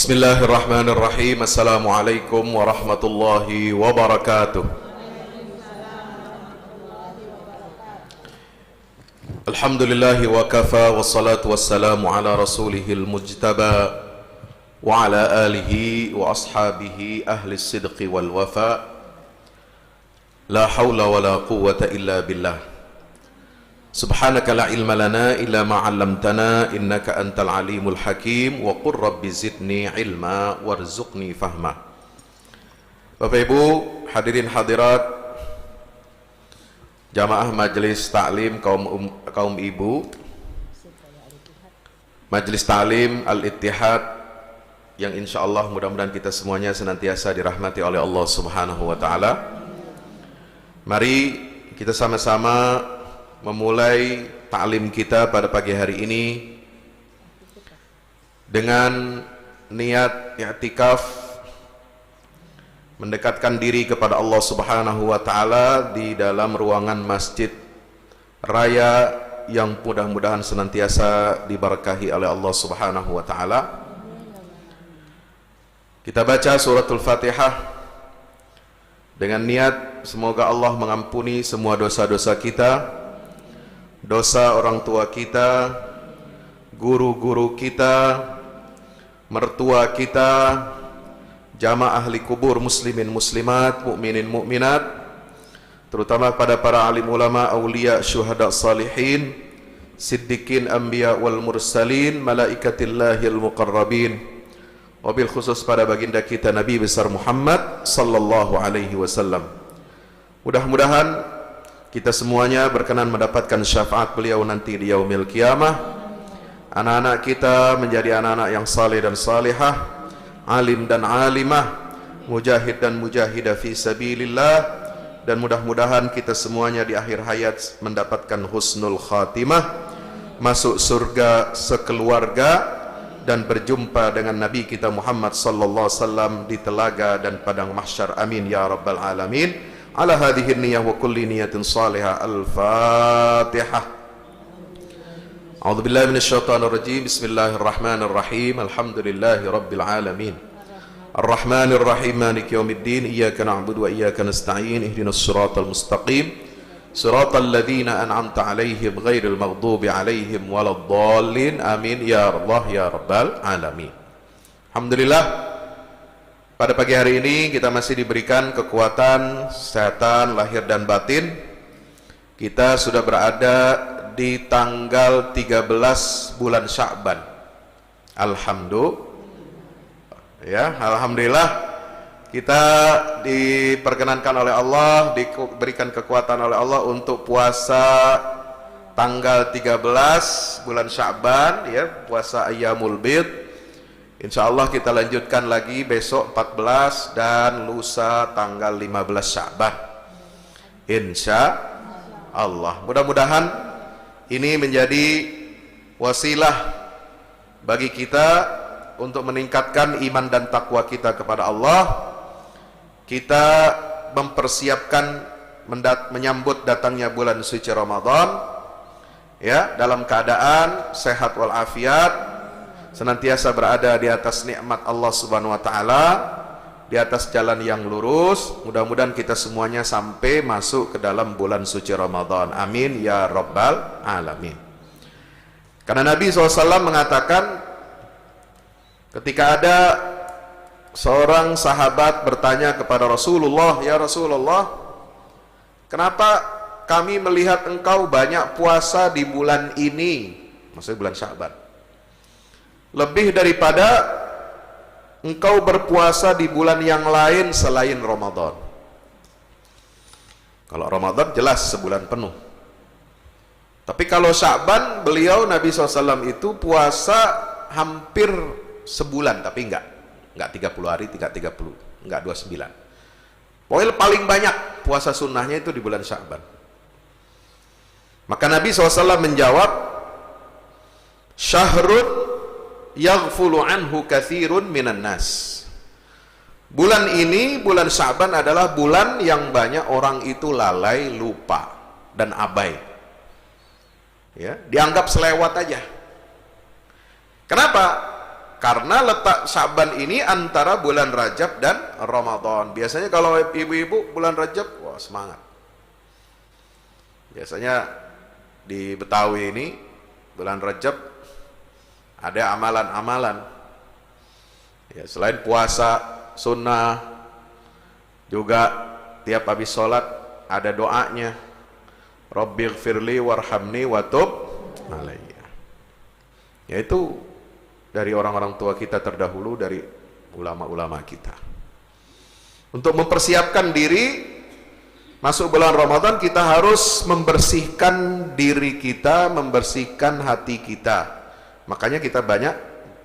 Bismillahirrahmanirrahim. Assalamualaikum warahmatullahi wabarakatuh. Alhamdulillahi wa kafa, wassalatu wassalamu ala rasulihil mujtaba wa ala alihi wa ashabihi ahli sidqi wal wafa. La hawla wa la quwwata illa billah. Subhanaka la ilma lana illa ma 'allamtana innaka antal alimul hakim wa qur rabbi zidni ilma warzuqni fahma. Bapak Ibu hadirin hadirat jamaah majelis taklim kaum ibu, majelis taklim Al-Ittihad yang insyaallah mudah-mudahan kita semuanya senantiasa dirahmati oleh Allah Subhanahu wa taala. Mari kita sama-sama memulai taklim kita pada pagi hari ini dengan niat i'tikaf, mendekatkan diri kepada Allah Subhanahu wa taala di dalam ruangan masjid raya yang mudah-mudahan senantiasa diberkahi oleh Allah Subhanahu wa taala. Kita baca suratul Fatihah dengan niat semoga Allah mengampuni semua dosa-dosa kita, dosa orang tua kita, guru-guru kita, mertua kita, jamaah ahli kubur muslimin muslimat, mukminin mukminat, terutama pada para alim ulama, aulia, syuhada, salihin, siddiqin, anbiya wal mursalin, malaikatillahil muqarrabin, wabil khusus pada baginda kita Nabi besar Muhammad sallallahu alaihi wasallam. Mudah-mudahan kita semuanya berkenan mendapatkan syafaat beliau nanti di yaumil qiyamah. Anak-anak kita menjadi anak-anak yang saleh dan salihah, alim dan alimah, mujahid dan mujahidah fi sabilillah, dan mudah-mudahan kita semuanya di akhir hayat mendapatkan husnul khatimah, masuk surga sekeluarga dan berjumpa dengan Nabi kita Muhammad sallallahu alaihi wasallam di telaga dan padang mahsyar. Amin ya rabbal alamin. Ala hadhihi niyyah wa kulli niyatin salihah. Al-Fatihah. A'udzu billahi minasyaitonir rajim. Bismillahirrahmanirrahim. Alhamdulillahi rabbil alamin. Arrahmanir rahim. Maliki yaumiddin. Iyyaka na'budu wa iyyaka nasta'in. Ihdinas siratal mustaqim. Siratal ladzina an'amta 'alaihim ghairil maghdubi 'alaihim waladdallin. Amin ya Allah ya rabbal alamin. Alhamdulillah. Pada pagi hari ini kita masih diberikan kekuatan, kesehatan, lahir dan batin. Kita sudah berada di tanggal 13 bulan Sya'ban. Alhamdulillah kita diperkenankan oleh Allah, diberikan kekuatan oleh Allah untuk puasa tanggal 13 bulan Sya'ban, ya, puasa Ayyamul Bid. Insyaallah kita lanjutkan lagi besok 14 dan lusa tanggal 15 Sya'ban. Insyaallah. Mudah-mudahan ini menjadi wasilah bagi kita untuk meningkatkan iman dan takwa kita kepada Allah. Kita mempersiapkan menyambut datangnya bulan suci Ramadan, ya, dalam keadaan sehat walafiat, senantiasa berada di atas nikmat Allah Subhanahu wa taala, di atas jalan yang lurus. Mudah-mudahan kita semuanya sampai masuk ke dalam bulan suci Ramadan. Amin ya rabbal alamin. Karena Nabi SAW mengatakan, ketika ada seorang sahabat bertanya kepada Rasulullah, "Ya Rasulullah, kenapa kami melihat engkau banyak puasa di bulan ini?" Maksudnya bulan Sya'ban. "Lebih daripada engkau berpuasa di bulan yang lain selain Ramadan." Kalau Ramadan jelas sebulan penuh. Tapi kalau Sya'ban, beliau Nabi SAW itu puasa hampir sebulan, tapi enggak 30 hari, enggak 29. Pokoknya paling banyak puasa sunnahnya itu di bulan Sya'ban. Maka Nabi SAW menjawab, "Syahrun yaghfulu anhu katsirun minan nas." Bulan ini, bulan Sya'ban adalah bulan yang banyak orang itu lalai, lupa dan abai. Ya, dianggap selewat aja. Kenapa? Karena letak Sya'ban ini antara bulan Rajab dan Ramadan. Biasanya kalau ibu-ibu bulan Rajab, wah semangat. Biasanya di Betawi ini bulan Rajab ada amalan-amalan. Ya, selain puasa sunnah, juga tiap habis sholat ada doanya. Rabbighfirli warhamni watub alayya. Yaitu dari orang-orang tua kita terdahulu, dari ulama-ulama kita. Untuk mempersiapkan diri masuk bulan Ramadan, kita harus membersihkan diri kita, membersihkan hati kita. Makanya kita banyak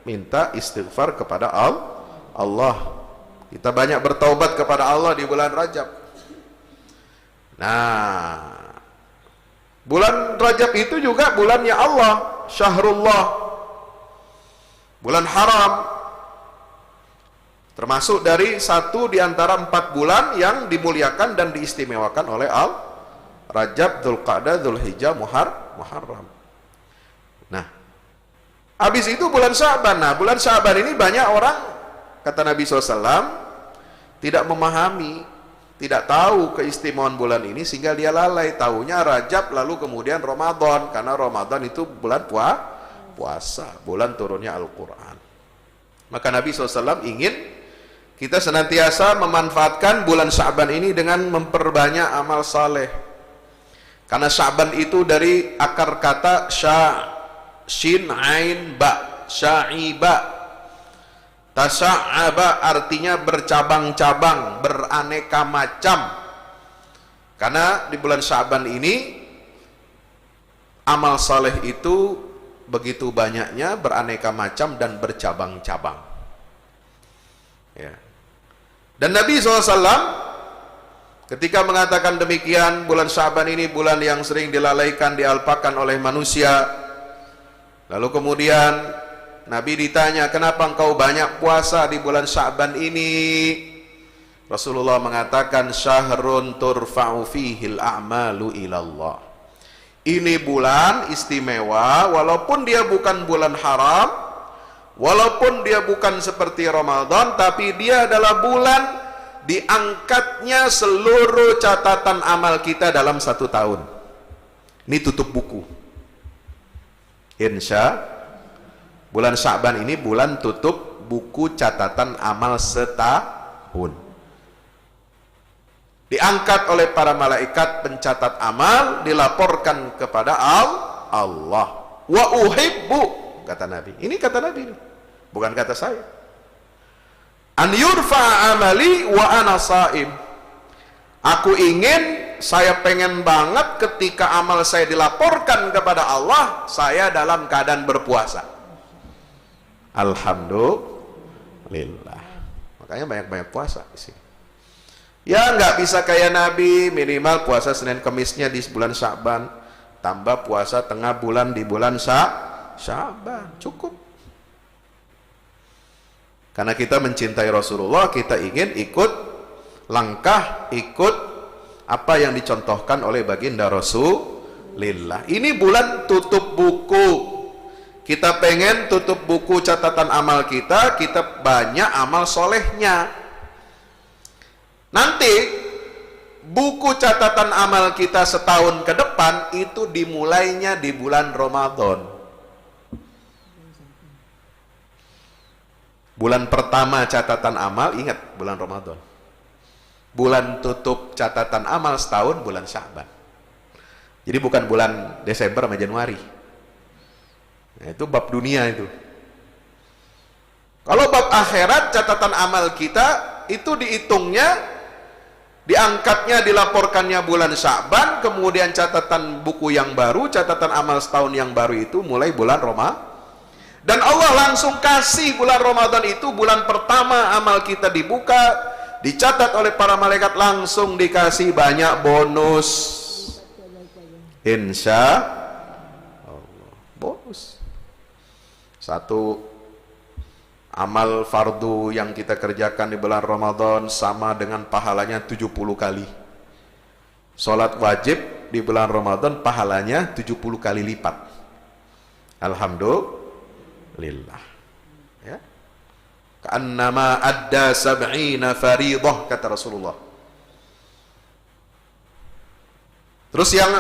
minta istighfar kepada Allah. Kita banyak bertaubat kepada Allah di bulan Rajab. Nah, bulan Rajab itu juga bulannya Allah, Syahrullah, bulan haram, termasuk dari satu di antara 4 bulan yang dimuliakan dan diistimewakan oleh Rajab, Dzulqa'dah, Dzulhijjah, Muharram. Nah, habis itu bulan Sya'ban. Nah, bulan Sya'ban ini banyak orang, kata Nabi SAW, tidak memahami, tidak tahu keistimewaan bulan ini, sehingga dia lalai. Tahunya Rajab lalu kemudian Ramadan, karena Ramadan itu bulan puasa, bulan turunnya Al-Quran. Maka Nabi SAW ingin kita senantiasa memanfaatkan bulan Sya'ban ini dengan memperbanyak amal saleh. Karena Sya'ban itu dari akar kata shin ain ba, sya'iba. Tasya'aba artinya bercabang-cabang, beraneka macam. Karena di bulan Sya'ban ini amal saleh itu begitu banyaknya, beraneka macam dan bercabang-cabang. Ya. Dan Nabi SAW ketika mengatakan demikian, bulan Sya'ban ini bulan yang sering dilalaikan, dialpakan oleh manusia. Lalu kemudian Nabi ditanya, kenapa engkau banyak puasa di bulan Sya'ban ini? Rasulullah mengatakan, syahrun turfa'u fihil a'malu ilallah. Ini bulan istimewa, walaupun dia bukan bulan haram, walaupun dia bukan seperti Ramadan, tapi dia adalah bulan diangkatnya seluruh catatan amal kita dalam 1 tahun. Ini tutup buku. Insya bulan Sya'ban ini bulan tutup buku catatan amal setahun. Diangkat oleh para malaikat pencatat amal, dilaporkan kepada Allah. Wa uhibbu, kata Nabi. Ini kata Nabi, bukan kata saya. An yurfa amali wa ana saim. Aku ingin, saya pengen banget ketika amal saya dilaporkan kepada Allah, saya dalam keadaan berpuasa. Alhamdulillah. Makanya banyak-banyak puasa di sini. Ya nggak bisa kayak Nabi, minimal puasa Senin Kemisnya di bulan Sya'ban, tambah puasa tengah bulan di bulan Sya'ban, cukup. Karena kita mencintai Rasulullah, kita ingin ikut langkah, ikut apa yang dicontohkan oleh baginda Rasulullah. Ini bulan tutup buku. Kita pengen tutup buku catatan amal kita, kita banyak amal solehnya. Nanti buku catatan amal kita setahun ke depan itu dimulainya di bulan Ramadan. Bulan pertama catatan amal, ingat, bulan Ramadan. Bulan tutup catatan amal setahun bulan Sya'ban. Jadi bukan bulan Desember sama Januari. Nah, itu bab dunia itu. Kalau bab akhirat, catatan amal kita itu dihitungnya, diangkatnya, dilaporkannya bulan Sya'ban, kemudian catatan buku yang baru, catatan amal setahun yang baru itu mulai bulan Ramadan. Dan Allah langsung kasih bulan Ramadan itu, bulan pertama amal kita dibuka, dicatat oleh para malaikat, langsung dikasih banyak bonus. Insya Allah, bonus. Satu amal fardu yang kita kerjakan di bulan Ramadan sama dengan pahalanya 70 kali. Sholat wajib di bulan Ramadan pahalanya 70 kali lipat. Alhamdulillah. Ya. Ka'annama adda sab'ina faridah, kata Rasulullah. Terus yang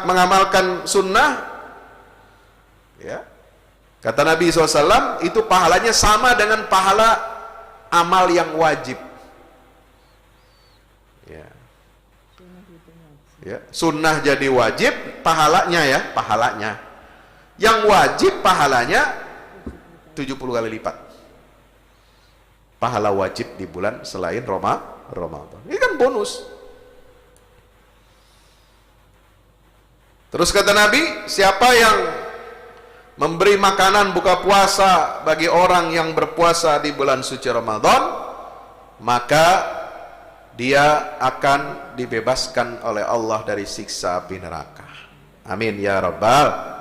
mengamalkan sunnah, ya, kata Nabi SAW, itu pahalanya sama dengan pahala amal yang wajib. Ya. Ya, sunnah jadi wajib, pahalanya ya, pahalanya. Yang wajib pahalanya 70 kali lipat. Pahala wajib di bulan selain Ramadan. Ini kan bonus. Terus kata Nabi, siapa yang memberi makanan buka puasa bagi orang yang berpuasa di bulan suci Ramadan, maka dia akan dibebaskan oleh Allah dari siksa api neraka. Amin ya rabbal.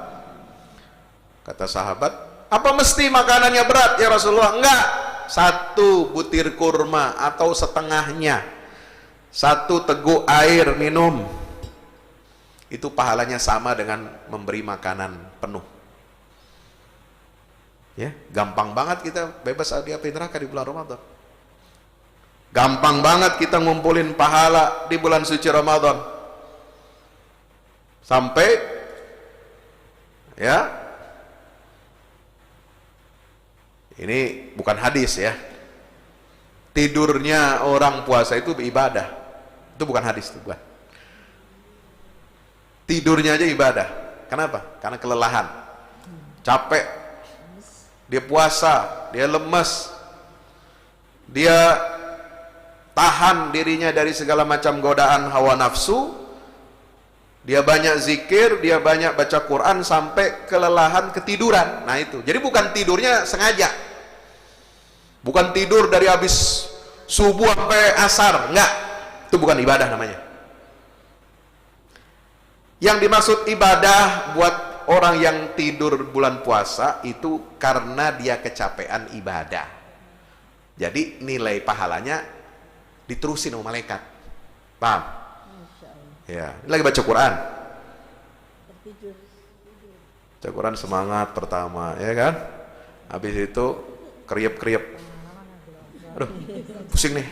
Kata sahabat, apa mesti makanannya berat ya Rasulullah? Enggak, 1 butir kurma atau setengahnya, 1 teguk air minum, itu pahalanya sama dengan memberi makanan penuh. Ya, gampang banget kita bebas dari api neraka di bulan Ramadan. Gampang banget kita ngumpulin pahala di bulan suci Ramadan. Sampai ya, ini bukan hadis ya, tidurnya orang puasa itu ibadah. Itu bukan hadis, itu bukan. Tidurnya aja ibadah. Kenapa? Karena kelelahan, capek, dia puasa, dia lemes, dia tahan dirinya dari segala macam godaan hawa nafsu, dia banyak zikir, dia banyak baca Quran sampai kelelahan, ketiduran. Nah itu, jadi bukan tidurnya sengaja, bukan tidur dari habis subuh sampai asar, enggak, itu bukan ibadah namanya. Yang dimaksud ibadah buat orang yang tidur bulan puasa itu karena dia kecapean ibadah. Jadi nilai pahalanya diterusin sama malaikat. Paham? Ya, ini lagi baca Quran. Baca Quran semangat pertama, ya kan? Habis itu kriep-kriep. Aduh, pusing nih.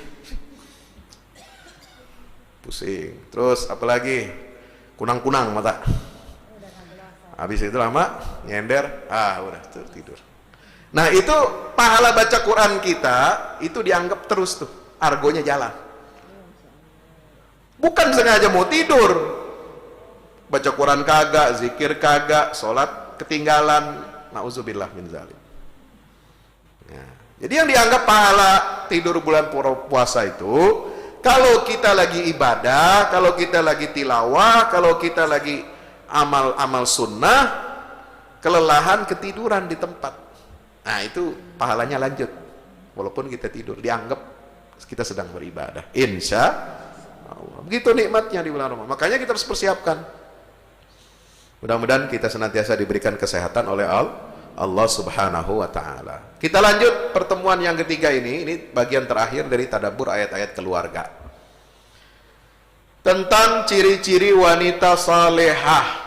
Pusing. Terus apalagi? Kunang-kunang mata. Habis itu lama nyender, udah tidur. Nah itu pahala baca Quran kita itu dianggap terus tuh, argonya jalan. Bukan sengaja mau tidur, baca Quran kagak, zikir kagak, sholat ketinggalan, na'udzubillah min zalim. Nah, jadi yang dianggap pahala tidur bulan puasa itu, kalau kita lagi ibadah, kalau kita lagi tilawah, kalau kita lagi amal sunnah, kelelahan, ketiduran di tempat, nah itu pahalanya lanjut. Walaupun kita tidur, dianggap kita sedang beribadah. Insya Allah. Begitu nikmatnya di bulan Ramadan. Makanya kita harus persiapkan. Mudah-mudahan kita senantiasa diberikan kesehatan oleh Allah Subhanahu wa ta'ala. Kita lanjut pertemuan yang ketiga ini bagian terakhir dari tadabbur ayat-ayat keluarga. Tentang ciri-ciri wanita salehah.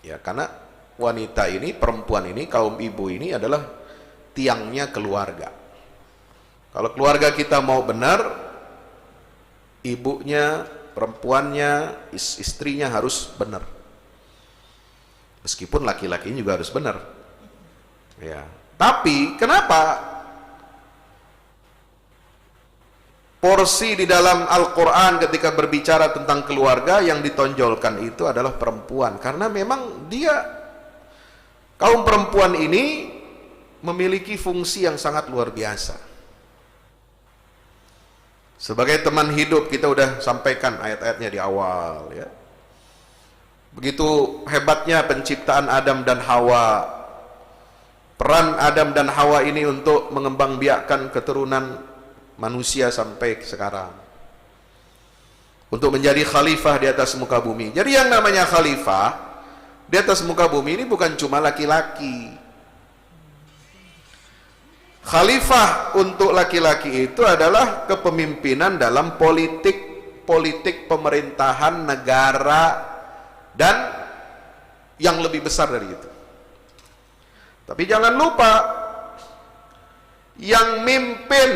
Ya, karena wanita ini, perempuan ini, kaum ibu ini adalah tiangnya keluarga. Kalau keluarga kita mau benar, ibunya, perempuannya, istrinya harus benar. Meskipun laki-lakinya juga harus benar. Ya. Tapi kenapa porsi di dalam Al-Quran ketika berbicara tentang keluarga yang ditonjolkan itu adalah perempuan? Karena memang kaum perempuan ini memiliki fungsi yang sangat luar biasa. Sebagai teman hidup, kita udah sampaikan ayat-ayatnya di awal ya. Begitu hebatnya penciptaan Adam dan Hawa. Peran Adam dan Hawa ini untuk mengembangbiakkan keturunan manusia sampai sekarang. Untuk menjadi khalifah di atas muka bumi. Jadi yang namanya khalifah di atas muka bumi ini bukan cuma laki-laki. Khalifah untuk laki-laki itu adalah kepemimpinan dalam politik pemerintahan negara dan yang lebih besar dari itu. Tapi jangan lupa, Yang mimpin,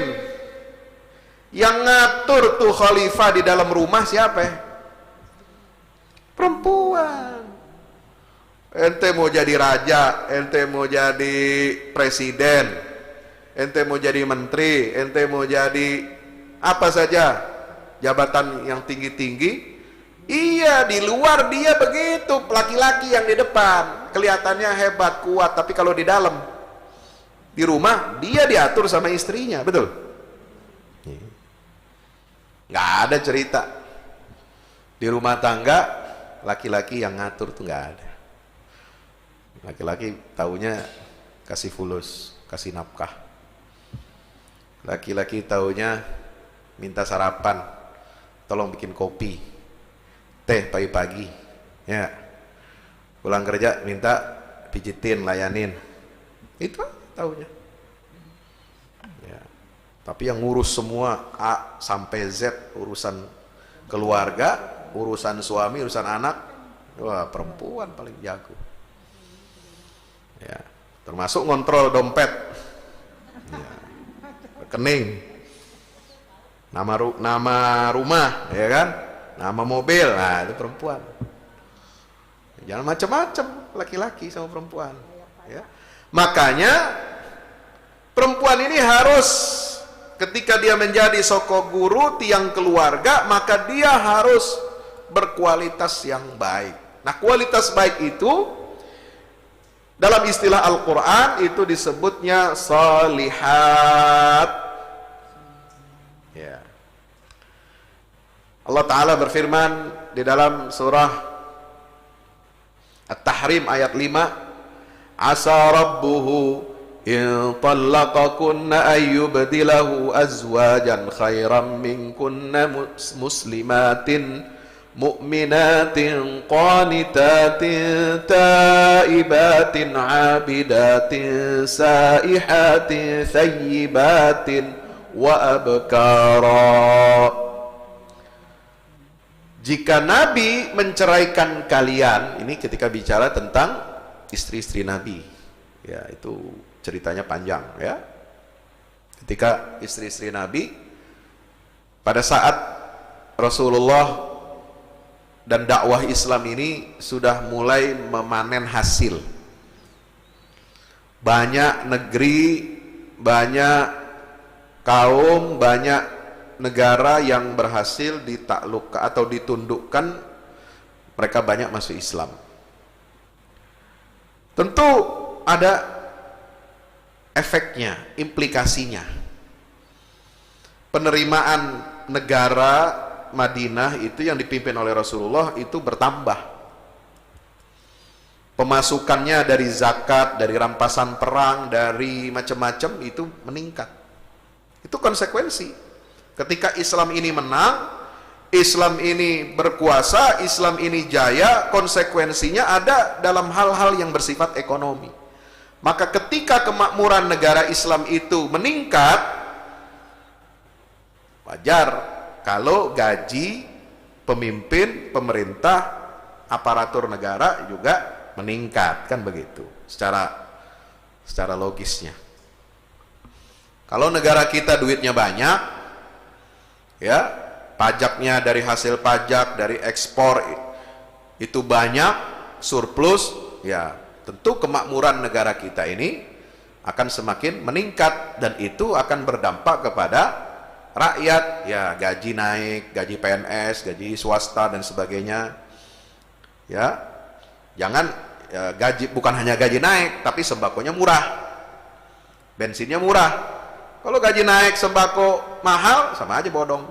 yang ngatur tuh khalifah di dalam rumah siapa? Perempuan. Ente mau jadi raja, ente mau jadi presiden, ente mau jadi menteri, ente mau jadi apa saja jabatan yang tinggi-tinggi, iya, di luar dia begitu, laki-laki yang di depan kelihatannya hebat, kuat, tapi kalau di dalam, di rumah dia diatur sama istrinya, betul? Nggak ada cerita di rumah tangga laki-laki yang ngatur tuh nggak ada. Laki-laki taunya kasih fulus, kasih nafkah. Laki-laki taunya minta sarapan, tolong bikin kopi, teh pagi-pagi, ya. Pulang kerja minta pijitin, layanin. Itu taunya. Ya. Tapi yang ngurus semua A sampai Z, urusan keluarga, urusan suami, urusan anak, wah perempuan paling jago. Ya, termasuk ngontrol dompet, ya, rekening, nama rumah, ya kan, nama mobil, nah itu perempuan. Jangan macam-macam laki-laki sama perempuan, ya. Makanya perempuan ini harus ketika dia menjadi soko guru, tiang keluarga, maka dia harus berkualitas yang baik. Nah, kualitas baik itu dalam istilah Al-Quran itu disebutnya salihat. Ya. Allah Ta'ala berfirman di dalam surah At-Tahrim ayat 5, Asa rabbuhu in tallaqakunna ayyubdilahu azwajan khairan minkunna muslimatin mu'minatin qanitatin taibatin abidatin saihatin thayyibatin wa abkara. Jika Nabi menceraikan kalian, ini ketika bicara tentang istri-istri Nabi, ya itu ceritanya panjang, ya. Ketika istri-istri Nabi pada saat Rasulullah dan dakwah Islam ini sudah mulai memanen hasil. Banyak negeri, banyak kaum, banyak negara yang berhasil ditaklukkan atau ditundukkan, mereka banyak masuk Islam. Tentu ada efeknya, implikasinya. Penerimaan negara Madinah itu yang dipimpin oleh Rasulullah itu bertambah. Pemasukannya dari zakat, dari rampasan perang, dari macam-macam itu meningkat. Itu konsekuensi. Ketika Islam ini menang, Islam ini berkuasa, Islam ini jaya, konsekuensinya ada dalam hal-hal yang bersifat ekonomi. Maka ketika kemakmuran negara Islam itu meningkat, wajar kalau gaji pemimpin, pemerintah, aparatur negara juga meningkat, kan begitu, secara logisnya. Kalau negara kita duitnya banyak, ya, pajaknya dari hasil pajak, dari ekspor itu banyak, surplus, ya, tentu kemakmuran negara kita ini akan semakin meningkat dan itu akan berdampak kepada rakyat, ya, gaji naik, gaji PNS, gaji swasta dan sebagainya, ya. Jangan ya, gaji bukan hanya gaji naik, tapi sembakonya murah, bensinnya murah. Kalau gaji naik, sembako mahal, sama aja bodong,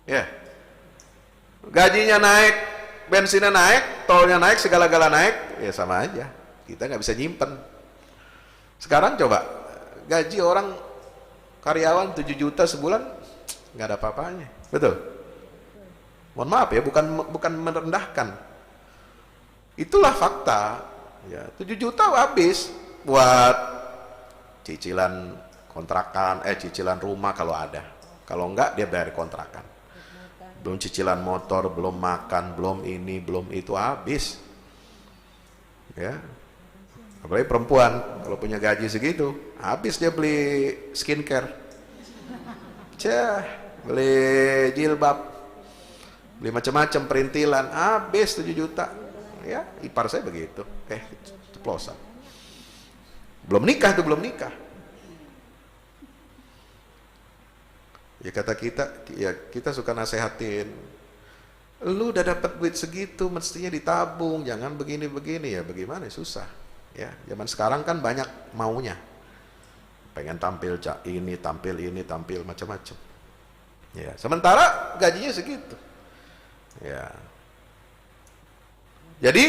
ya. Gajinya naik, bensinnya naik, tolnya naik, segala-gala naik, ya sama aja. Kita nggak bisa nyimpen. Sekarang coba gaji orang karyawan 7 juta sebulan nggak ada apa-apanya, betul? Mohon maaf ya, bukan merendahkan. Itulah fakta. Ya, 7 juta habis buat cicilan kontrakan, cicilan rumah kalau ada. Kalau enggak dia bayar kontrakan. Belum cicilan motor, belum makan, belum ini, belum itu, habis. Ya. Apalagi perempuan, kalau punya gaji segitu, habis dia beli skincare, beli jilbab, beli macam-macam perintilan, habis 7 juta. Ya, ipar saya begitu. Ceplosan. Belum nikah tuh, belum nikah. Ya kata kita, ya kita suka nasehatin. Lu udah dapat duit segitu, mestinya ditabung, jangan begini-begini. Ya bagaimana, susah. Ya, zaman sekarang kan banyak maunya. Pengen tampil ini, tampil macam-macam. Ya, sementara gajinya segitu. Ya. Jadi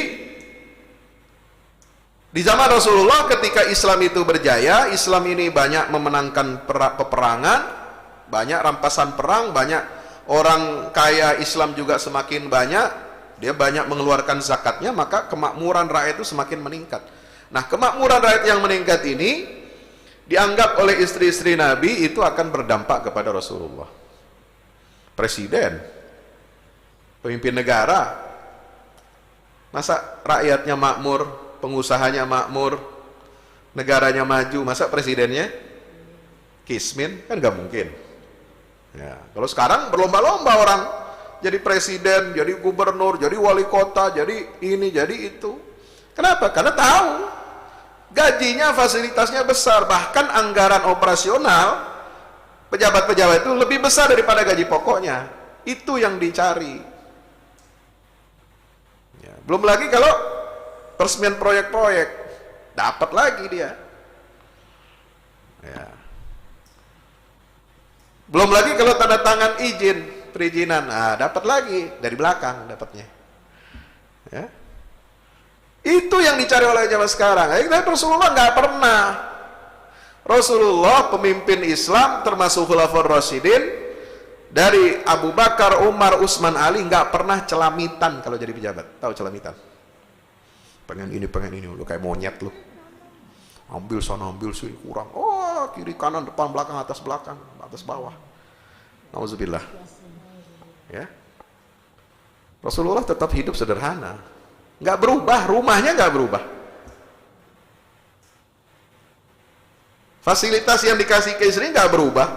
di zaman Rasulullah ketika Islam itu berjaya, Islam ini banyak memenangkan peperangan, banyak rampasan perang, banyak orang kaya Islam juga semakin banyak, dia banyak mengeluarkan zakatnya, maka kemakmuran rakyat itu semakin meningkat. Nah, kemakmuran rakyat yang meningkat ini dianggap oleh istri-istri Nabi itu akan berdampak kepada Rasulullah. Presiden, pemimpin negara, masa rakyatnya makmur, pengusahanya makmur, negaranya maju, masa presidennya kismin? Kan gak mungkin. Ya, kalau sekarang berlomba-lomba orang jadi presiden, jadi gubernur, jadi wali kota, jadi ini, jadi itu. Kenapa? Karena tahu gajinya, fasilitasnya besar, bahkan anggaran operasional pejabat-pejabat itu lebih besar daripada gaji pokoknya. Itu yang dicari. Ya, belum lagi kalau peresmian proyek-proyek, dapat lagi dia. Ya. Belum lagi kalau tanda tangan izin, perizinan, dapat lagi dari belakang dapatnya. Ya. Itu yang dicari oleh zaman sekarang. Tapi Rasulullah nggak pernah. Rasulullah pemimpin Islam termasuk Khulafaur Rasyidin, dari Abu Bakar, Umar, Utsman, Ali, nggak pernah celamitan kalau jadi pejabat. Tahu celamitan? Pengen ini, lu kayak monyet lu. Ambil sana, ambil sini, kurang. Oh, kiri kanan, depan belakang, atas bawah. Nauzubillah. Ya. Rasulullah tetap hidup sederhana. Nggak berubah, rumahnya nggak berubah. Fasilitas yang dikasih ke istri nggak berubah.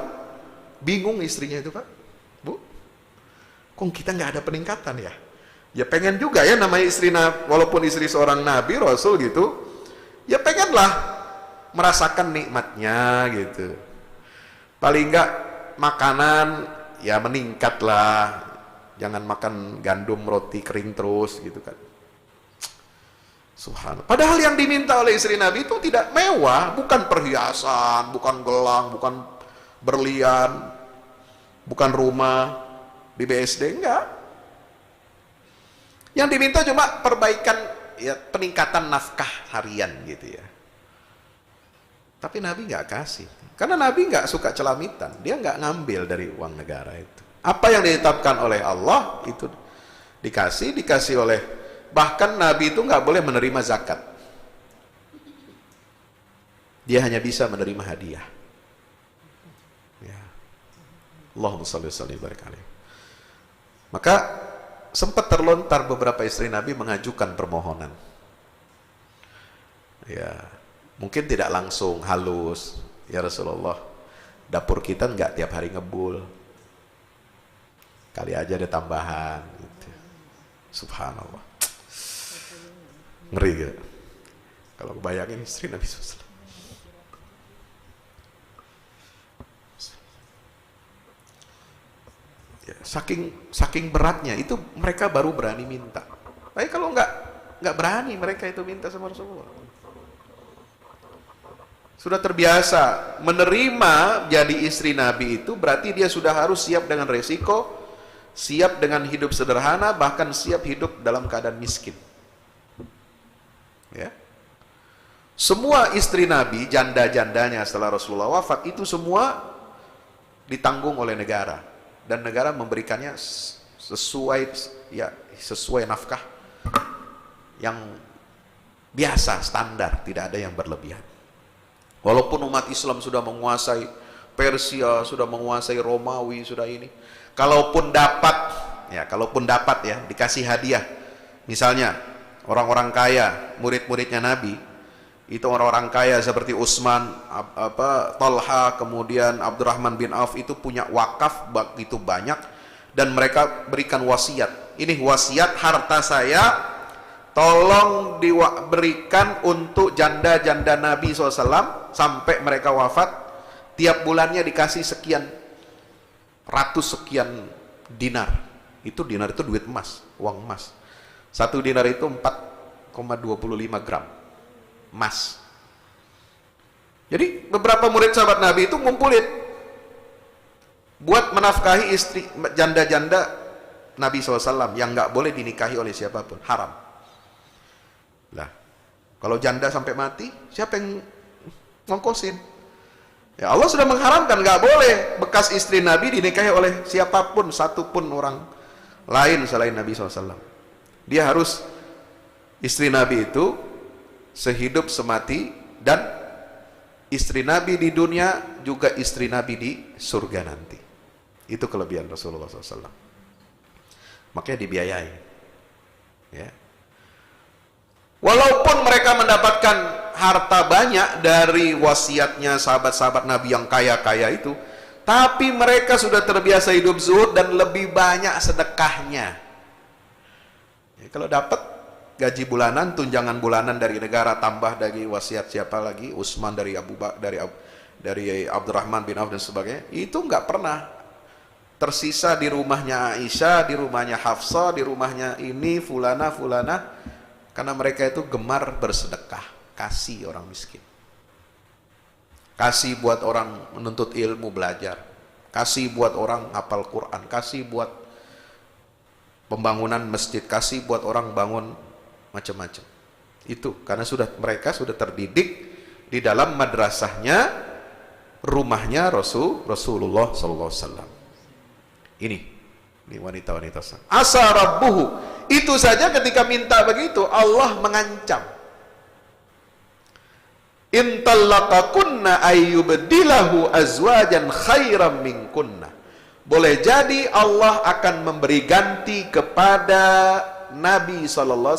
Bingung istrinya itu, Pak. Bu, kok kita nggak ada peningkatan ya? Ya pengen juga ya namanya istri, walaupun istri seorang Nabi, Rasul gitu, ya pengenlah merasakan nikmatnya gitu. Paling nggak makanan ya meningkat lah. Jangan makan gandum roti kering terus gitu kan. Subhanallah. Padahal yang diminta oleh istri Nabi itu tidak mewah, bukan perhiasan, bukan gelang, bukan berlian, bukan rumah di BSD, enggak. Yang diminta cuma perbaikan, ya peningkatan nafkah harian gitu ya. Tapi Nabi nggak kasih, karena Nabi nggak suka celamitan, dia nggak ngambil dari uang negara itu. Apa yang ditetapkan oleh Allah itu dikasih oleh. Bahkan Nabi itu nggak boleh menerima zakat. Dia hanya bisa menerima hadiah. Ya. Allahumma shalli wa sallim barik alaihi. Maka sempat terlontar beberapa istri Nabi mengajukan permohonan. Ya, mungkin tidak langsung, halus. Ya Rasulullah, dapur kita nggak tiap hari ngebul. Kali aja ada tambahan. Gitu. Subhanallah. Ngeri gak? Kalau bayangin istri Nabi SAW. Ya, saking beratnya itu mereka baru berani minta. Tapi kalau nggak berani mereka itu minta sama Rasulullah. Sudah terbiasa menerima jadi istri Nabi itu berarti dia sudah harus siap dengan resiko, siap dengan hidup sederhana, bahkan siap hidup dalam keadaan miskin. Ya. Semua istri Nabi, janda-jandanya setelah Rasulullah wafat itu semua ditanggung oleh negara, dan negara memberikannya sesuai nafkah yang biasa, standar, tidak ada yang berlebihan. Walaupun umat Islam sudah menguasai Persia, sudah menguasai Romawi, sudah ini, kalaupun dapat ya dikasih hadiah, misalnya orang-orang kaya, murid-muridnya Nabi, Itu orang-orang kaya seperti Utsman, Talha, kemudian Abdurrahman bin Auf itu punya wakaf begitu banyak, dan mereka berikan wasiat. Ini wasiat, harta saya tolong diberikan untuk janda-janda Nabi SAW sampai mereka wafat. Tiap bulannya dikasih sekian ratus sekian dinar. Itu dinar itu duit emas, uang emas. Satu dinar itu 4,25 gram emas. Jadi beberapa murid sahabat Nabi itu ngumpulin buat menafkahi istri janda-janda Nabi SAW yang nggak boleh dinikahi oleh siapapun, haram. Lah, kalau janda sampai mati, siapa yang ngongkosin? Ya Allah sudah mengharamkan, nggak boleh bekas istri Nabi dinikahi oleh siapapun, satupun orang lain selain Nabi SAW. Dia harus, istri Nabi itu sehidup semati, dan istri Nabi di dunia juga istri Nabi di surga nanti. Itu kelebihan Rasulullah SAW. Makanya dibiayai. Ya. Walaupun mereka mendapatkan harta banyak dari wasiatnya sahabat-sahabat Nabi yang kaya-kaya itu, tapi mereka sudah terbiasa hidup zuhud dan lebih banyak sedekahnya. Ya, kalau dapat gaji bulanan, tunjangan bulanan dari negara, tambah dari wasiat siapa lagi, Utsman dari dari Abdurrahman bin Auf dan sebagainya, itu nggak pernah tersisa di rumahnya Aisyah, di rumahnya Hafsah, di rumahnya ini fulana, karena mereka itu gemar bersedekah, kasih orang miskin, kasih buat orang menuntut ilmu belajar, kasih buat orang hafal Quran, kasih buat pembangunan masjid, kasih buat orang bangun macam-macam. Itu karena mereka sudah terdidik di dalam madrasahnya, rumahnya Rasulullah SAW. Ini wanita-wanita sang. Asa rabbuhu, itu saja ketika minta begitu Allah mengancam. In talaqakunna ayyubdilahu azwajan khairam minkunna. Boleh jadi Allah akan memberi ganti kepada Nabi SAW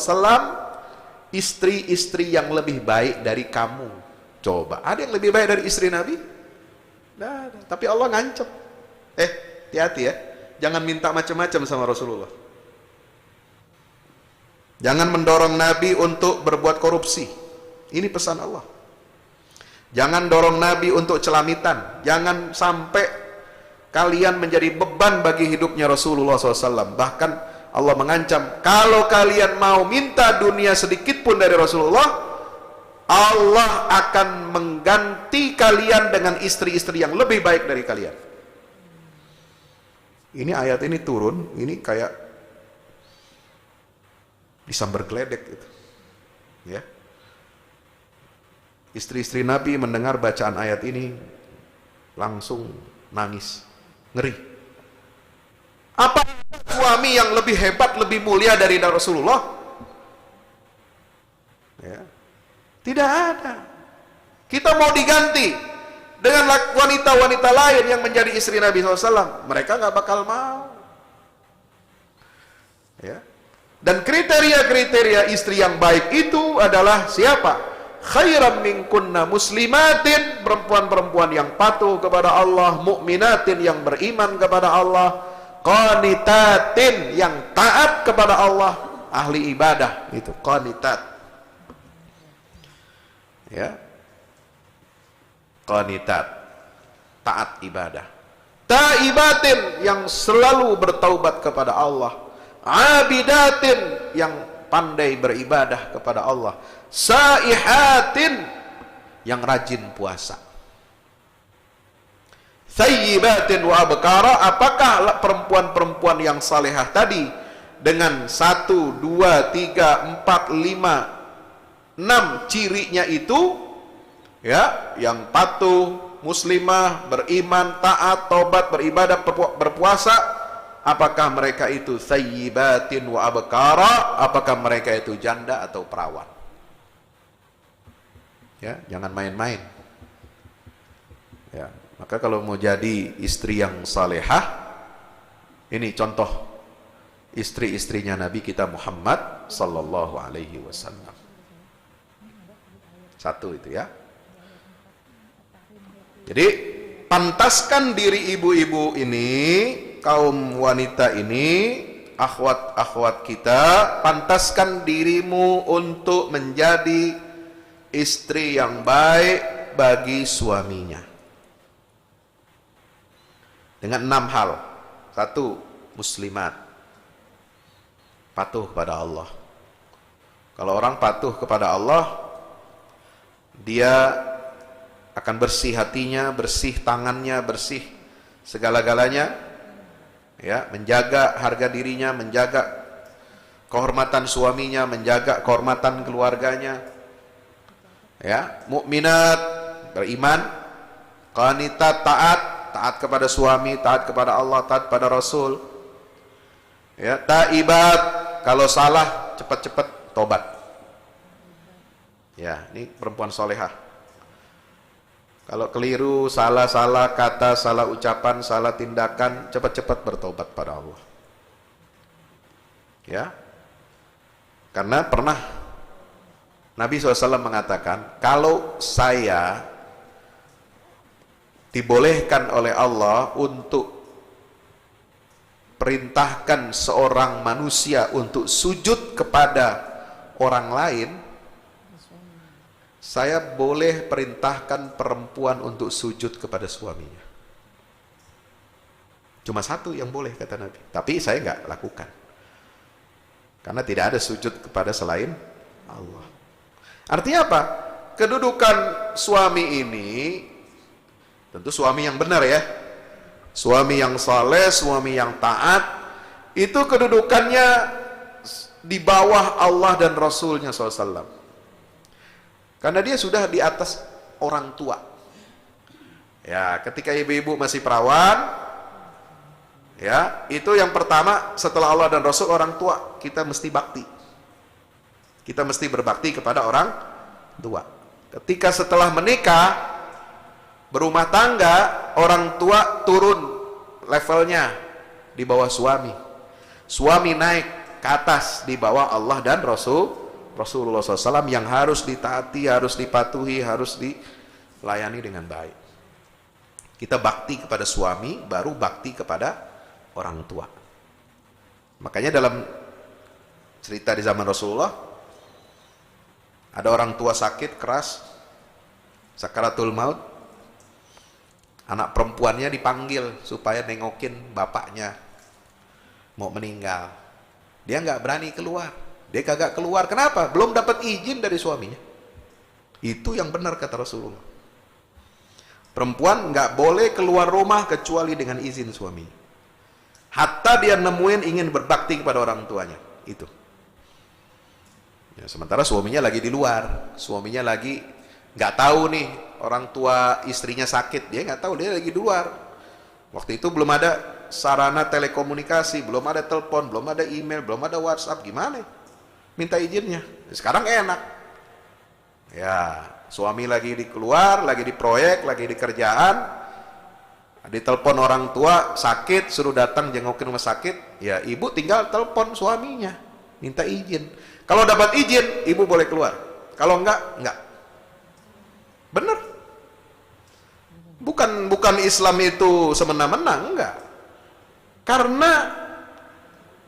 istri-istri yang lebih baik dari kamu. Coba, ada yang lebih baik dari istri Nabi? Nah, tapi Allah ngancam. Hati-hati ya, jangan minta macam-macam sama Rasulullah. Jangan mendorong Nabi untuk berbuat korupsi. Ini pesan Allah. Jangan dorong Nabi untuk celamitan. Jangan sampai kalian menjadi beban bagi hidupnya Rasulullah SAW. Bahkan Allah mengancam, kalau kalian mau minta dunia sedikit pun dari Rasulullah, Allah akan mengganti kalian dengan istri-istri yang lebih baik dari kalian. Ini ayat ini turun, ini kayak disambar geledek gitu. Ya. Istri-istri Nabi mendengar bacaan ayat ini langsung nangis, ngeri. Apa suami yang lebih hebat, lebih mulia dari Rasulullah? Ya. Tidak ada. Kita mau diganti dengan wanita-wanita lain yang menjadi istri Nabi SAW, mereka nggak bakal mau. Ya. Dan kriteria-kriteria istri yang baik itu adalah siapa? Khairam minkunna muslimatin, perempuan-perempuan yang patuh kepada Allah, mukminatin yang beriman kepada Allah, qanitatin yang taat kepada Allah, ahli ibadah, itu qanitat. Ya. Qanitat, taat ibadah. Taibatin yang selalu bertaubat kepada Allah. Abidatin yang pandai beribadah kepada Allah. Saihatin yang rajin puasa. Thayyibatin wa abkara, apakah perempuan-perempuan yang salehah tadi dengan 1, 2, 3, 4, 5, 6 cirinya itu, ya, yang patuh, muslimah, beriman, taat, taubat, beribadah, berpuasa, apakah mereka itu thayyibatin wa abkara, apakah mereka itu janda atau perawan? Ya, jangan main-main. Ya, maka kalau mau jadi istri yang salehah, ini contoh istri-istrinya Nabi kita Muhammad sallallahu alaihi wasallam. Satu itu ya. Jadi pantaskan diri ibu-ibu ini, kaum wanita ini, akhwat-akhwat kita, pantaskan dirimu untuk menjadi istri yang baik bagi suaminya. Dengan 6 hal. 1, muslimat. Patuh pada Allah. Kalau orang patuh kepada Allah, dia akan bersih hatinya, bersih tangannya, bersih segala-galanya, ya, menjaga harga dirinya, menjaga kehormatan suaminya, menjaga kehormatan keluarganya, ya, mukminat, beriman, qanitat, taat kepada suami, taat kepada Allah, taat pada Rasul, ya, taibat, kalau salah cepat-cepat tobat, ya, ini perempuan solehah. Kalau keliru, salah kata, salah ucapan, salah tindakan, cepat-cepat bertobat pada Allah. Ya, karena pernah Nabi SAW mengatakan, kalau saya dibolehkan oleh Allah untuk perintahkan seorang manusia untuk sujud kepada orang lain, saya boleh perintahkan perempuan untuk sujud kepada suaminya. Cuma satu yang boleh, kata Nabi. Tapi saya nggak lakukan. Karena tidak ada sujud kepada selain Allah. Artinya apa? Kedudukan suami ini, tentu suami yang benar ya. Suami yang saleh, suami yang taat, itu kedudukannya di bawah Allah dan Rasulnya SAW. Karena dia sudah di atas orang tua. Ya, ketika ibu-ibu masih perawan, ya, itu yang pertama setelah Allah dan Rasul, orang tua. Kita mesti bakti. Kita mesti berbakti kepada orang tua. Ketika setelah menikah, berumah tangga, orang tua turun levelnya di bawah suami. Suami naik ke atas di bawah Allah dan Rasulullah SAW, yang harus ditaati, harus dipatuhi, harus dilayani dengan baik. Kita bakti kepada suami, baru bakti kepada orang tua. Makanya dalam cerita di zaman Rasulullah, ada orang tua sakit keras, sakaratul maut, anak perempuannya dipanggil supaya nengokin bapaknya mau meninggal. Dia nggak berani keluar. Dia kagak keluar. Kenapa? Belum dapat izin dari suaminya. Itu yang benar kata Rasulullah. Perempuan nggak boleh keluar rumah kecuali dengan izin suami. Hatta dia nemuin ingin berbakti kepada orang tuanya. Itu. Ya, sementara suaminya lagi di luar. Suaminya lagi nggak tahu nih orang tua istrinya sakit. Dia nggak tahu, dia lagi di luar. Waktu itu belum ada sarana telekomunikasi, belum ada telepon, belum ada email, belum ada WhatsApp. Gimana? Minta izinnya. Sekarang enak. Ya, suami lagi di keluar, lagi di proyek, lagi di kerjaan, ditelepon orang tua sakit, suruh datang jengukin rumah sakit, ya ibu tinggal telepon suaminya, minta izin. Kalau dapat izin, ibu boleh keluar. Kalau enggak. Bener. Bukan Islam itu semena-mena, enggak. Karena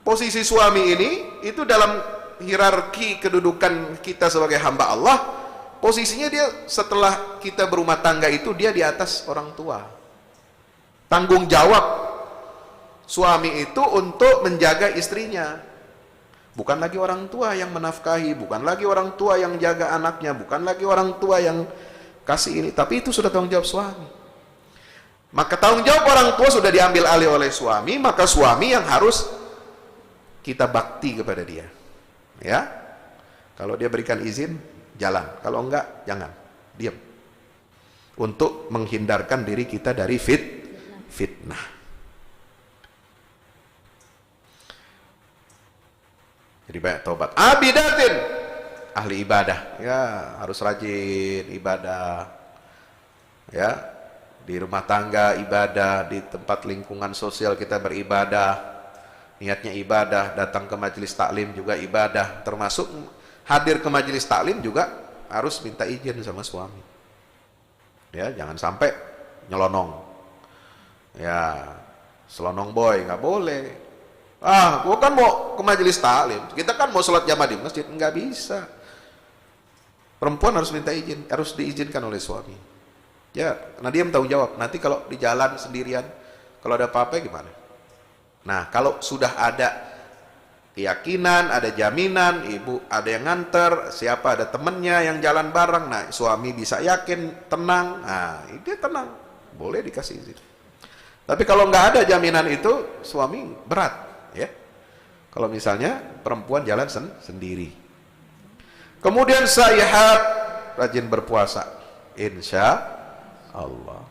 posisi suami ini itu dalam hierarki kedudukan kita sebagai hamba Allah, posisinya dia setelah kita berumah tangga itu dia di atas orang tua. Tanggung jawab suami itu untuk menjaga istrinya. Bukan lagi orang tua yang menafkahi, bukan lagi orang tua yang jaga anaknya, bukan lagi orang tua yang kasih ini, tapi itu sudah tanggung jawab suami. Maka tanggung jawab orang tua sudah diambil alih oleh suami, maka suami yang harus kita bakti kepada dia. Ya, kalau dia berikan izin, jalan. Kalau enggak, jangan, diam. Untuk menghindarkan diri kita dari fitnah. Jadi banyak taubat. Abidatin, ahli ibadah. Ya, harus rajin ibadah. Ya, di rumah tangga ibadah, di tempat lingkungan sosial kita beribadah. Niatnya ibadah, datang ke majelis taklim juga ibadah, termasuk hadir ke majelis taklim juga harus minta izin sama suami. Ya, jangan sampai nyelonong. Ya, selonong boy nggak boleh. Gua kan mau ke majelis taklim, kita kan mau sholat jamaah di masjid, nggak bisa. Perempuan harus minta izin, harus diizinkan oleh suami. Ya, karena dia tanggung jawab. Nanti kalau di jalan sendirian, kalau ada apa-apa gimana? Nah, kalau sudah ada keyakinan, ada jaminan, ibu ada yang nganter, siapa ada temennya yang jalan bareng, nah suami bisa yakin, tenang, nah dia tenang, boleh dikasih izin. Tapi kalau nggak ada jaminan itu, suami berat, ya. Kalau misalnya perempuan jalan sendiri. Kemudian saihat, rajin berpuasa, insya Allah.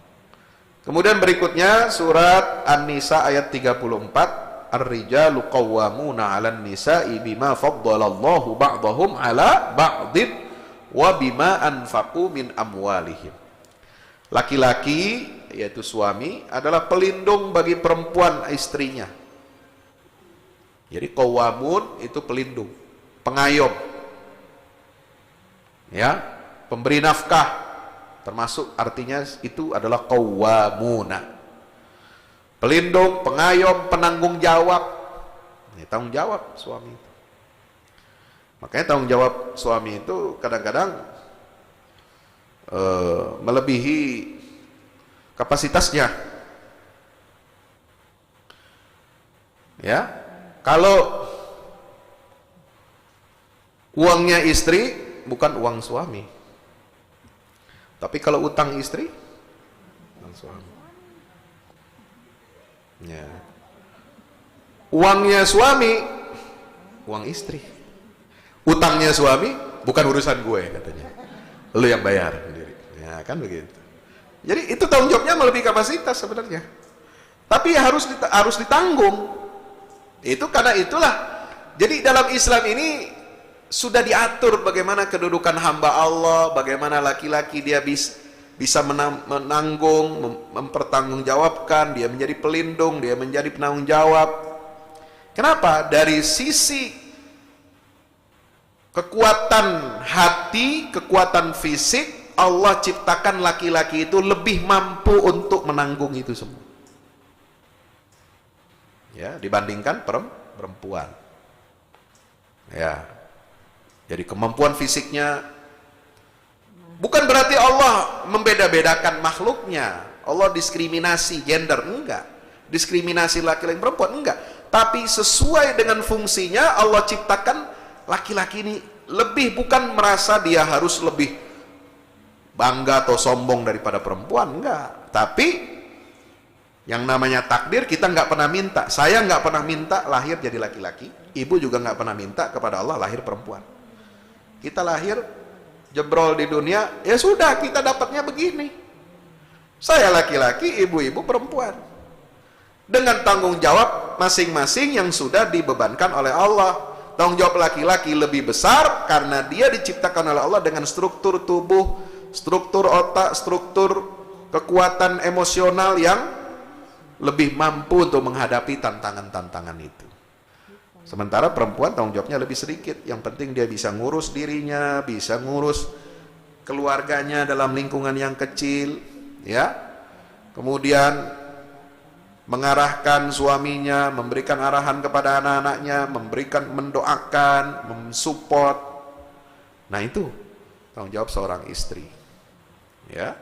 Kemudian berikutnya surat An-Nisa ayat 34, Ar-rijalu qawwamuna 'alan nisa'i bima faddalallahu ba'dahum 'ala ba'din wa bima anfaqu min amwalihim. Laki-laki yaitu suami adalah pelindung bagi perempuan istrinya. Jadi qawwamun itu pelindung, pengayom. Ya, pemberi nafkah. Termasuk artinya itu adalah qawwamuna. Pelindung, pengayom, penanggung jawab. Ini tanggung jawab suami itu. Makanya tanggung jawab suami itu kadang-kadang melebihi kapasitasnya. Ya, kalau uangnya istri bukan uang suami. Tapi kalau utang istri, utang suami. Ya. Uangnya suami, uang istri. Utangnya suami, bukan urusan gue katanya. Lu yang bayar sendiri. Ya kan begitu. Jadi itu tanggung jawabnya melebihi kapasitas sebenarnya. Tapi harus ditanggung. Itu karena itulah. Jadi dalam Islam ini sudah diatur bagaimana kedudukan hamba Allah, bagaimana laki-laki dia bisa menanggung, mempertanggungjawabkan, dia menjadi pelindung, dia menjadi penanggung jawab. Kenapa? Dari sisi kekuatan hati, kekuatan fisik, Allah ciptakan laki-laki itu lebih mampu untuk menanggung itu semua. Ya, dibandingkan perempuan. Ya. Jadi kemampuan fisiknya bukan berarti Allah membeda-bedakan makhluknya. Allah diskriminasi gender, enggak. Diskriminasi laki-laki dan perempuan, enggak. Tapi sesuai dengan fungsinya Allah ciptakan laki-laki ini lebih, bukan merasa dia harus lebih bangga atau sombong daripada perempuan, enggak. Tapi yang namanya takdir kita nggak pernah minta. Saya nggak pernah minta lahir jadi laki-laki. Ibu juga nggak pernah minta kepada Allah lahir perempuan. Kita lahir jebrol di dunia, ya sudah kita dapatnya begini. Saya laki-laki, ibu-ibu perempuan. Dengan tanggung jawab masing-masing yang sudah dibebankan oleh Allah. Tanggung jawab laki-laki lebih besar karena dia diciptakan oleh Allah dengan struktur tubuh, struktur otak, struktur kekuatan emosional yang lebih mampu untuk menghadapi tantangan-tantangan itu. Sementara perempuan tanggung jawabnya lebih sedikit. Yang penting dia bisa ngurus dirinya, bisa ngurus keluarganya dalam lingkungan yang kecil, ya. Kemudian mengarahkan suaminya, memberikan arahan kepada anak-anaknya, mendoakan, mensupport. Nah, itu tanggung jawab seorang istri. Ya.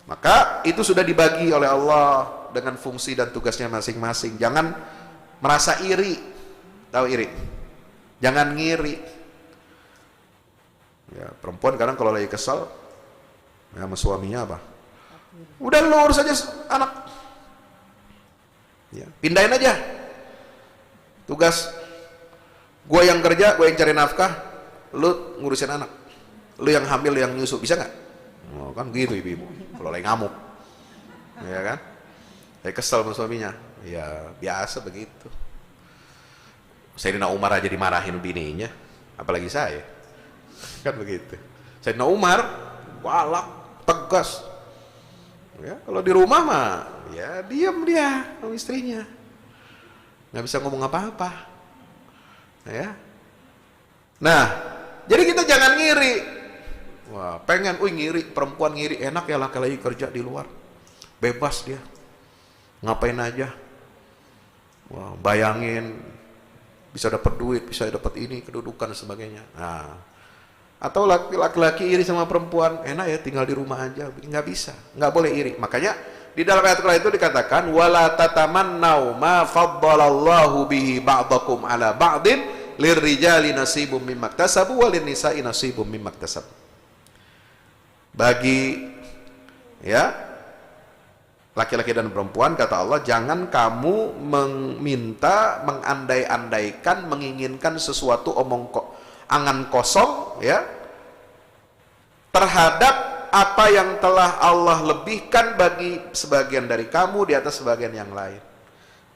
Maka itu sudah dibagi oleh Allah dengan fungsi dan tugasnya masing-masing. Jangan merasa iri. Tahu iri? Jangan ngiri. Ya, perempuan kadang kalau lagi kesal ya, sama suaminya apa? Udah lu urus aja anak. Ya, pindahin aja. Tugas gue yang kerja, gue yang cari nafkah, lu ngurusin anak. Lu yang hamil, yang nyusu, bisa nggak? Oh, kan gitu ibu-ibu. Kalau lagi ngamuk, ya kan? Lagi kesel sama suaminya. Ya biasa begitu. Sayyidina Umar aja dimarahin bininya, apalagi saya. Kan begitu. Sayyidina Umar galak, tegas. Ya, kalau di rumah mah ya diam dia sama istrinya. Nggak bisa ngomong apa-apa. Ya. Nah, jadi kita jangan ngiri. Wah, pengen, ngiri, perempuan ngiri, enak ya laki-laki kerja di luar. Bebas dia. Ngapain aja. Wah, bayangin bisa dapat duit, bisa dapat ini, kedudukan dan sebagainya. Nah, atau laki-laki iri sama perempuan, enak ya tinggal di rumah aja. Nggak bisa, nggak boleh iri. Makanya di dalam ayat Quran itu dikatakan wala tatamannau ma faddalallahu bihi ba'dakum ala ba'din lirrijali nasibum mimma iktasabu walin nisa'i nasibum mimma iktasabu. Bagi ya laki-laki dan perempuan, kata Allah, jangan kamu meminta, mengandai-andaikan, menginginkan sesuatu angan kosong ya terhadap apa yang telah Allah lebihkan bagi sebagian dari kamu di atas sebagian yang lain.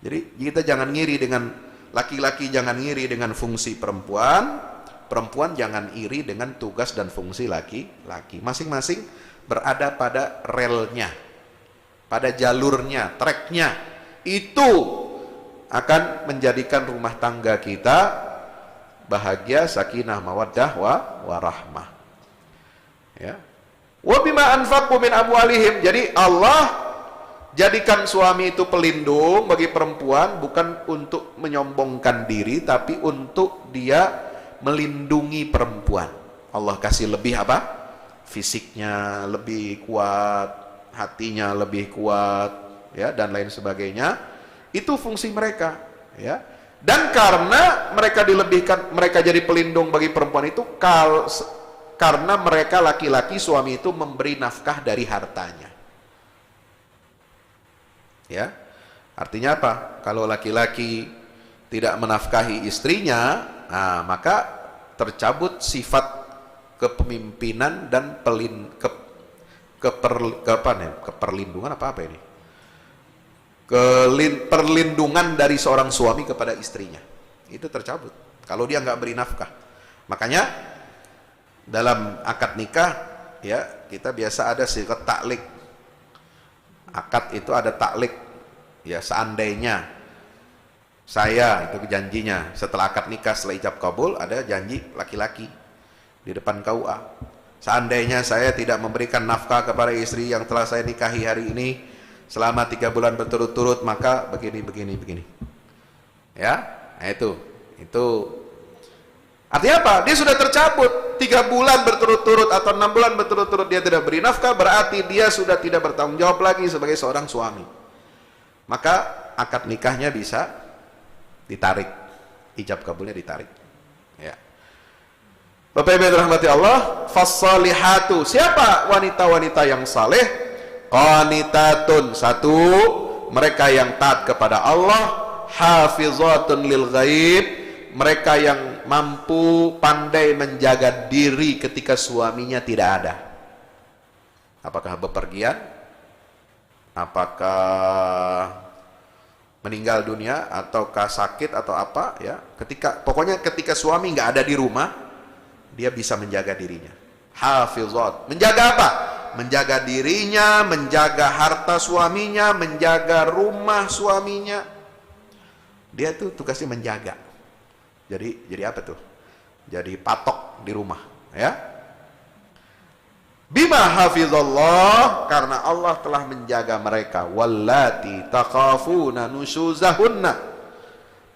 Jadi kita jangan ngiri dengan laki-laki, jangan ngiri dengan fungsi perempuan, perempuan jangan iri dengan tugas dan fungsi laki-laki. Masing-masing berada pada relnya, pada jalurnya, treknya. Itu akan menjadikan rumah tangga kita bahagia, sakinah, mawaddah, warahmah. Ya. Wa bima anfaqu min amwalihim. Jadi Allah jadikan suami itu pelindung bagi perempuan, bukan untuk menyombongkan diri, tapi untuk dia melindungi perempuan. Allah kasih lebih apa? Fisiknya lebih kuat, hatinya lebih kuat, ya, dan lain sebagainya. Itu fungsi mereka, ya. Dan karena mereka dilebihkan, mereka jadi pelindung bagi perempuan itu karena mereka laki-laki, suami itu memberi nafkah dari hartanya. Ya. Artinya apa? Kalau laki-laki tidak menafkahi istrinya, nah, maka tercabut sifat kepemimpinan dan keperlindungan apa ini? Perlindungan dari seorang suami kepada istrinya. Itu tercabut kalau dia nggak beri nafkah. Makanya dalam akad nikah, ya, kita biasa ada sigat taklik. Akad itu ada taklik. Ya, seandainya saya, itu janjinya setelah akad nikah, setelah ijab kabul, ada janji laki-laki di depan KUA. Seandainya saya tidak memberikan nafkah kepada istri yang telah saya nikahi hari ini selama 3 bulan berturut-turut, maka begini. Ya, nah itu artinya apa? Dia sudah tercabut 3 bulan berturut-turut atau 6 bulan berturut-turut dia tidak beri nafkah, berarti dia sudah tidak bertanggung jawab lagi sebagai seorang suami. Maka akad nikahnya bisa ditarik, ijab kabulnya ditarik. Ya. Bapak Ibu yang dirahmati Allah, fassalihatu, siapa wanita-wanita yang saleh? Qanitatun, satu, mereka yang taat kepada Allah, hafizatun lil ghaib, mereka yang mampu pandai menjaga diri ketika suaminya tidak ada. Apakah bepergian? Apakah meninggal dunia, ataukah sakit atau apa, ya, pokoknya ketika suami nggak ada di rumah, dia bisa menjaga dirinya. Hafizat, menjaga apa? Menjaga dirinya, menjaga harta suaminya, menjaga rumah suaminya. Dia tuh tugasnya menjaga. Jadi apa tuh? Jadi patok di rumah, ya. Bima hafizallah, karena Allah telah menjaga mereka. Wallati takhafuna nusyuzahunna,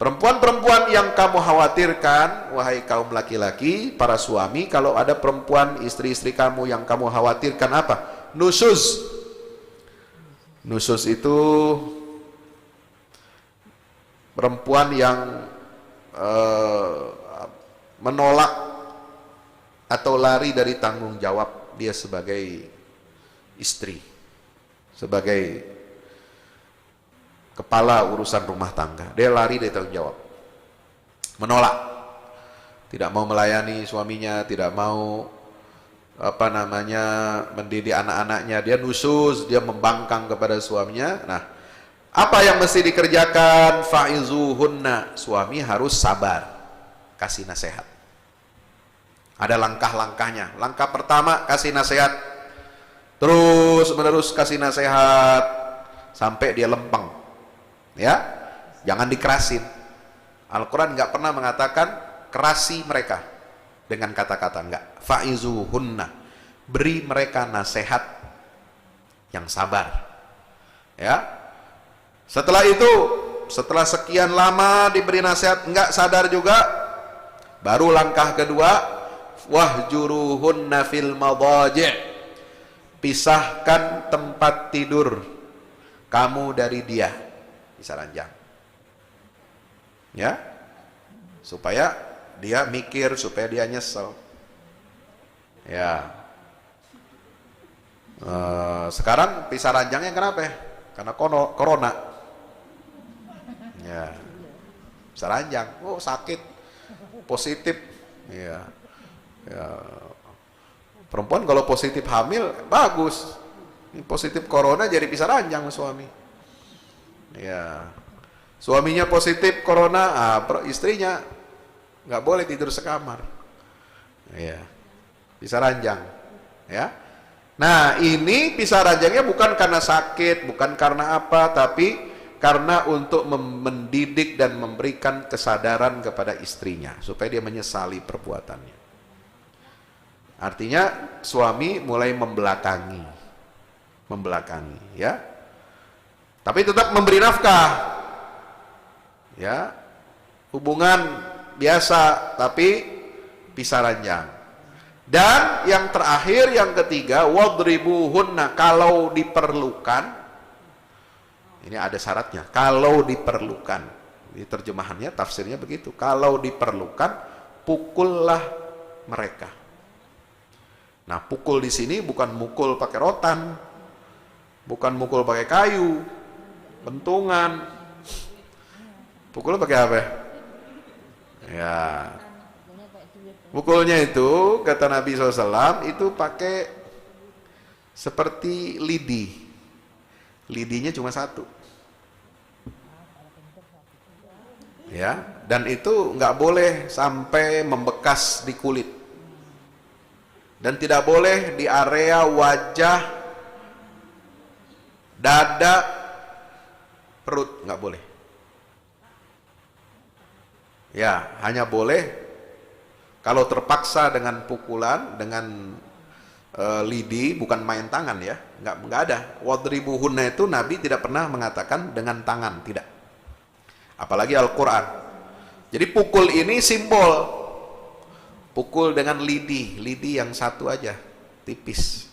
perempuan-perempuan yang kamu khawatirkan, wahai kaum laki-laki, para suami, kalau ada perempuan istri-istri kamu yang kamu khawatirkan apa? Nusyuz. Nusyuz itu perempuan yang menolak atau lari dari tanggung jawab dia sebagai istri, sebagai kepala urusan rumah tangga. Dia lari dari tanggung jawab, menolak, tidak mau melayani suaminya, tidak mau mendidik anak-anaknya. Dia nusyuz, dia membangkang kepada suaminya. Nah, apa yang mesti dikerjakan? Fa'izuhunna, suami harus sabar, kasih nasihat. Ada langkah-langkahnya. Langkah pertama, kasih nasihat. Terus menerus kasih nasihat sampai dia lempeng. Ya, jangan dikerasin. Al-Quran nggak pernah mengatakan kerasi mereka dengan kata-kata, enggak. Fa'izuhunna, beri mereka nasihat yang sabar. Ya. Setelah itu, setelah sekian lama diberi nasihat enggak sadar juga, baru langkah kedua, wahjuruhunna fil madaji', pisahkan tempat tidur kamu dari dia, bisa ranjang. Ya, supaya dia mikir, supaya dia nyesel. Ya, sekarang pisah ranjangnya kenapa ya? Karena corona. Ya, pisah ranjang. Oh sakit, positif. Ya, ya. Perempuan kalau positif hamil bagus. Positif corona jadi pisah ranjang suami. Ya, suaminya positif corona, istrinya nggak boleh tidur sekamar. Ya, pisah ranjang. Ya. Nah, ini pisah ranjangnya bukan karena sakit, bukan karena apa, tapi karena untuk mendidik dan memberikan kesadaran kepada istrinya supaya dia menyesali perbuatannya. Artinya suami mulai membelakangi, ya. Tapi tetap memberi nafkah. Ya. Hubungan biasa tapi pisah ranjang. Dan yang terakhir, yang ketiga, wadribuhunna, kalau diperlukan. Ini ada syaratnya, kalau diperlukan. Ini terjemahannya, tafsirnya begitu. Kalau diperlukan, pukullah mereka. Nah, pukul di sini bukan mukul pakai rotan, bukan mukul pakai kayu, bentungan. Pukul pakai apa? Ya. Pukulnya itu, kata Nabi SAW, itu pakai seperti lidi. Lidinya cuma satu. Ya, dan itu nggak boleh sampai membekas di kulit. Dan tidak boleh di area wajah, dada, perut, nggak boleh. Ya, hanya boleh kalau terpaksa dengan pukulan, dengan lidi, bukan main tangan ya, nggak ada. Wadribuhunna itu Nabi tidak pernah mengatakan dengan tangan, tidak. Apalagi Al-Quran. Jadi pukul ini simbol. Pukul dengan lidi yang satu aja, tipis.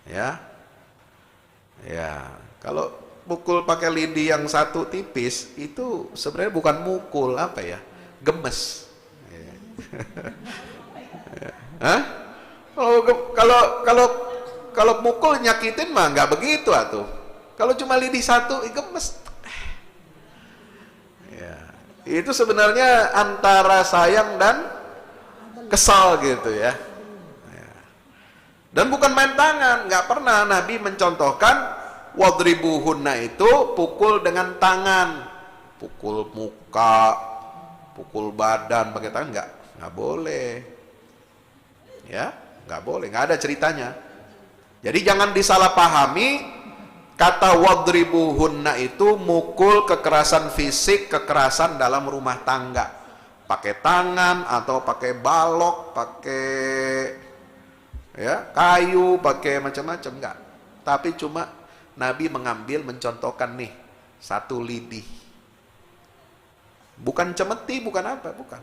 Ya, ya. Kalau pukul pakai lidi yang satu tipis, itu sebenarnya bukan mukul, apa ya? Gemes. Hah? Kalau mukul nyakitin mah nggak begitu atuh. Kalau cuma lidi satu, gemes. Ya, itu sebenarnya antara sayang dan kesal gitu ya. Dan bukan main tangan, nggak pernah Nabi mencontohkan wadribuhunna itu pukul dengan tangan, pukul muka, pukul badan pakai tangan, nggak boleh. Ya, nggak boleh, nggak ada ceritanya. Jadi jangan disalahpahami, kata wadribuhunna itu mukul, kekerasan fisik, kekerasan dalam rumah tangga, pakai tangan atau pakai balok, pakai ya kayu, pakai macam-macam, enggak. Tapi cuma Nabi mencontohkan nih, satu lidi, bukan cemeti, bukan apa, bukan.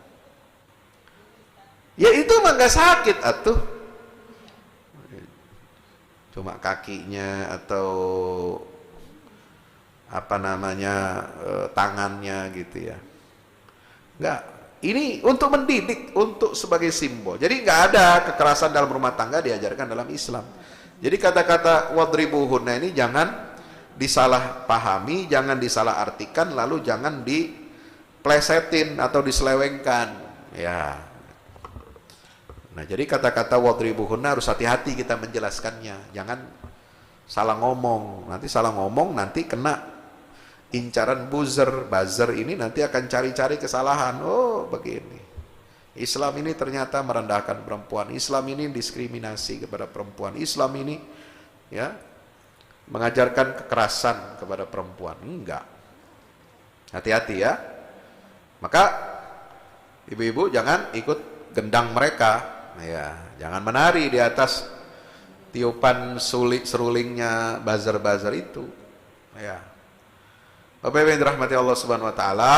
Ya itu mah nggak sakit atuh, cuma kakinya atau apa namanya tangannya gitu ya, nggak. Ini untuk mendidik, untuk sebagai simbol. Jadi nggak ada kekerasan dalam rumah tangga diajarkan dalam Islam. Jadi kata-kata wadribuhunna ini jangan disalahpahami, jangan disalahartikan, lalu jangan diplesetin atau diselewengkan. Ya. Nah, jadi kata-kata wadribuhunna harus hati-hati kita menjelaskannya. Jangan salah ngomong. Nanti salah ngomong, nanti kena incaran buzzer ini, nanti akan cari-cari kesalahan. Oh, begini. Islam ini ternyata merendahkan perempuan. Islam ini diskriminasi kepada perempuan. Islam ini ya mengajarkan kekerasan kepada perempuan. Enggak. Hati-hati ya. Maka ibu-ibu jangan ikut gendang mereka. Ya, jangan menari di atas tiupan serulingnya buzzer-buzzer itu. Ya. Bapak Ibu yang dirahmati Allah Subhanahu wa taala,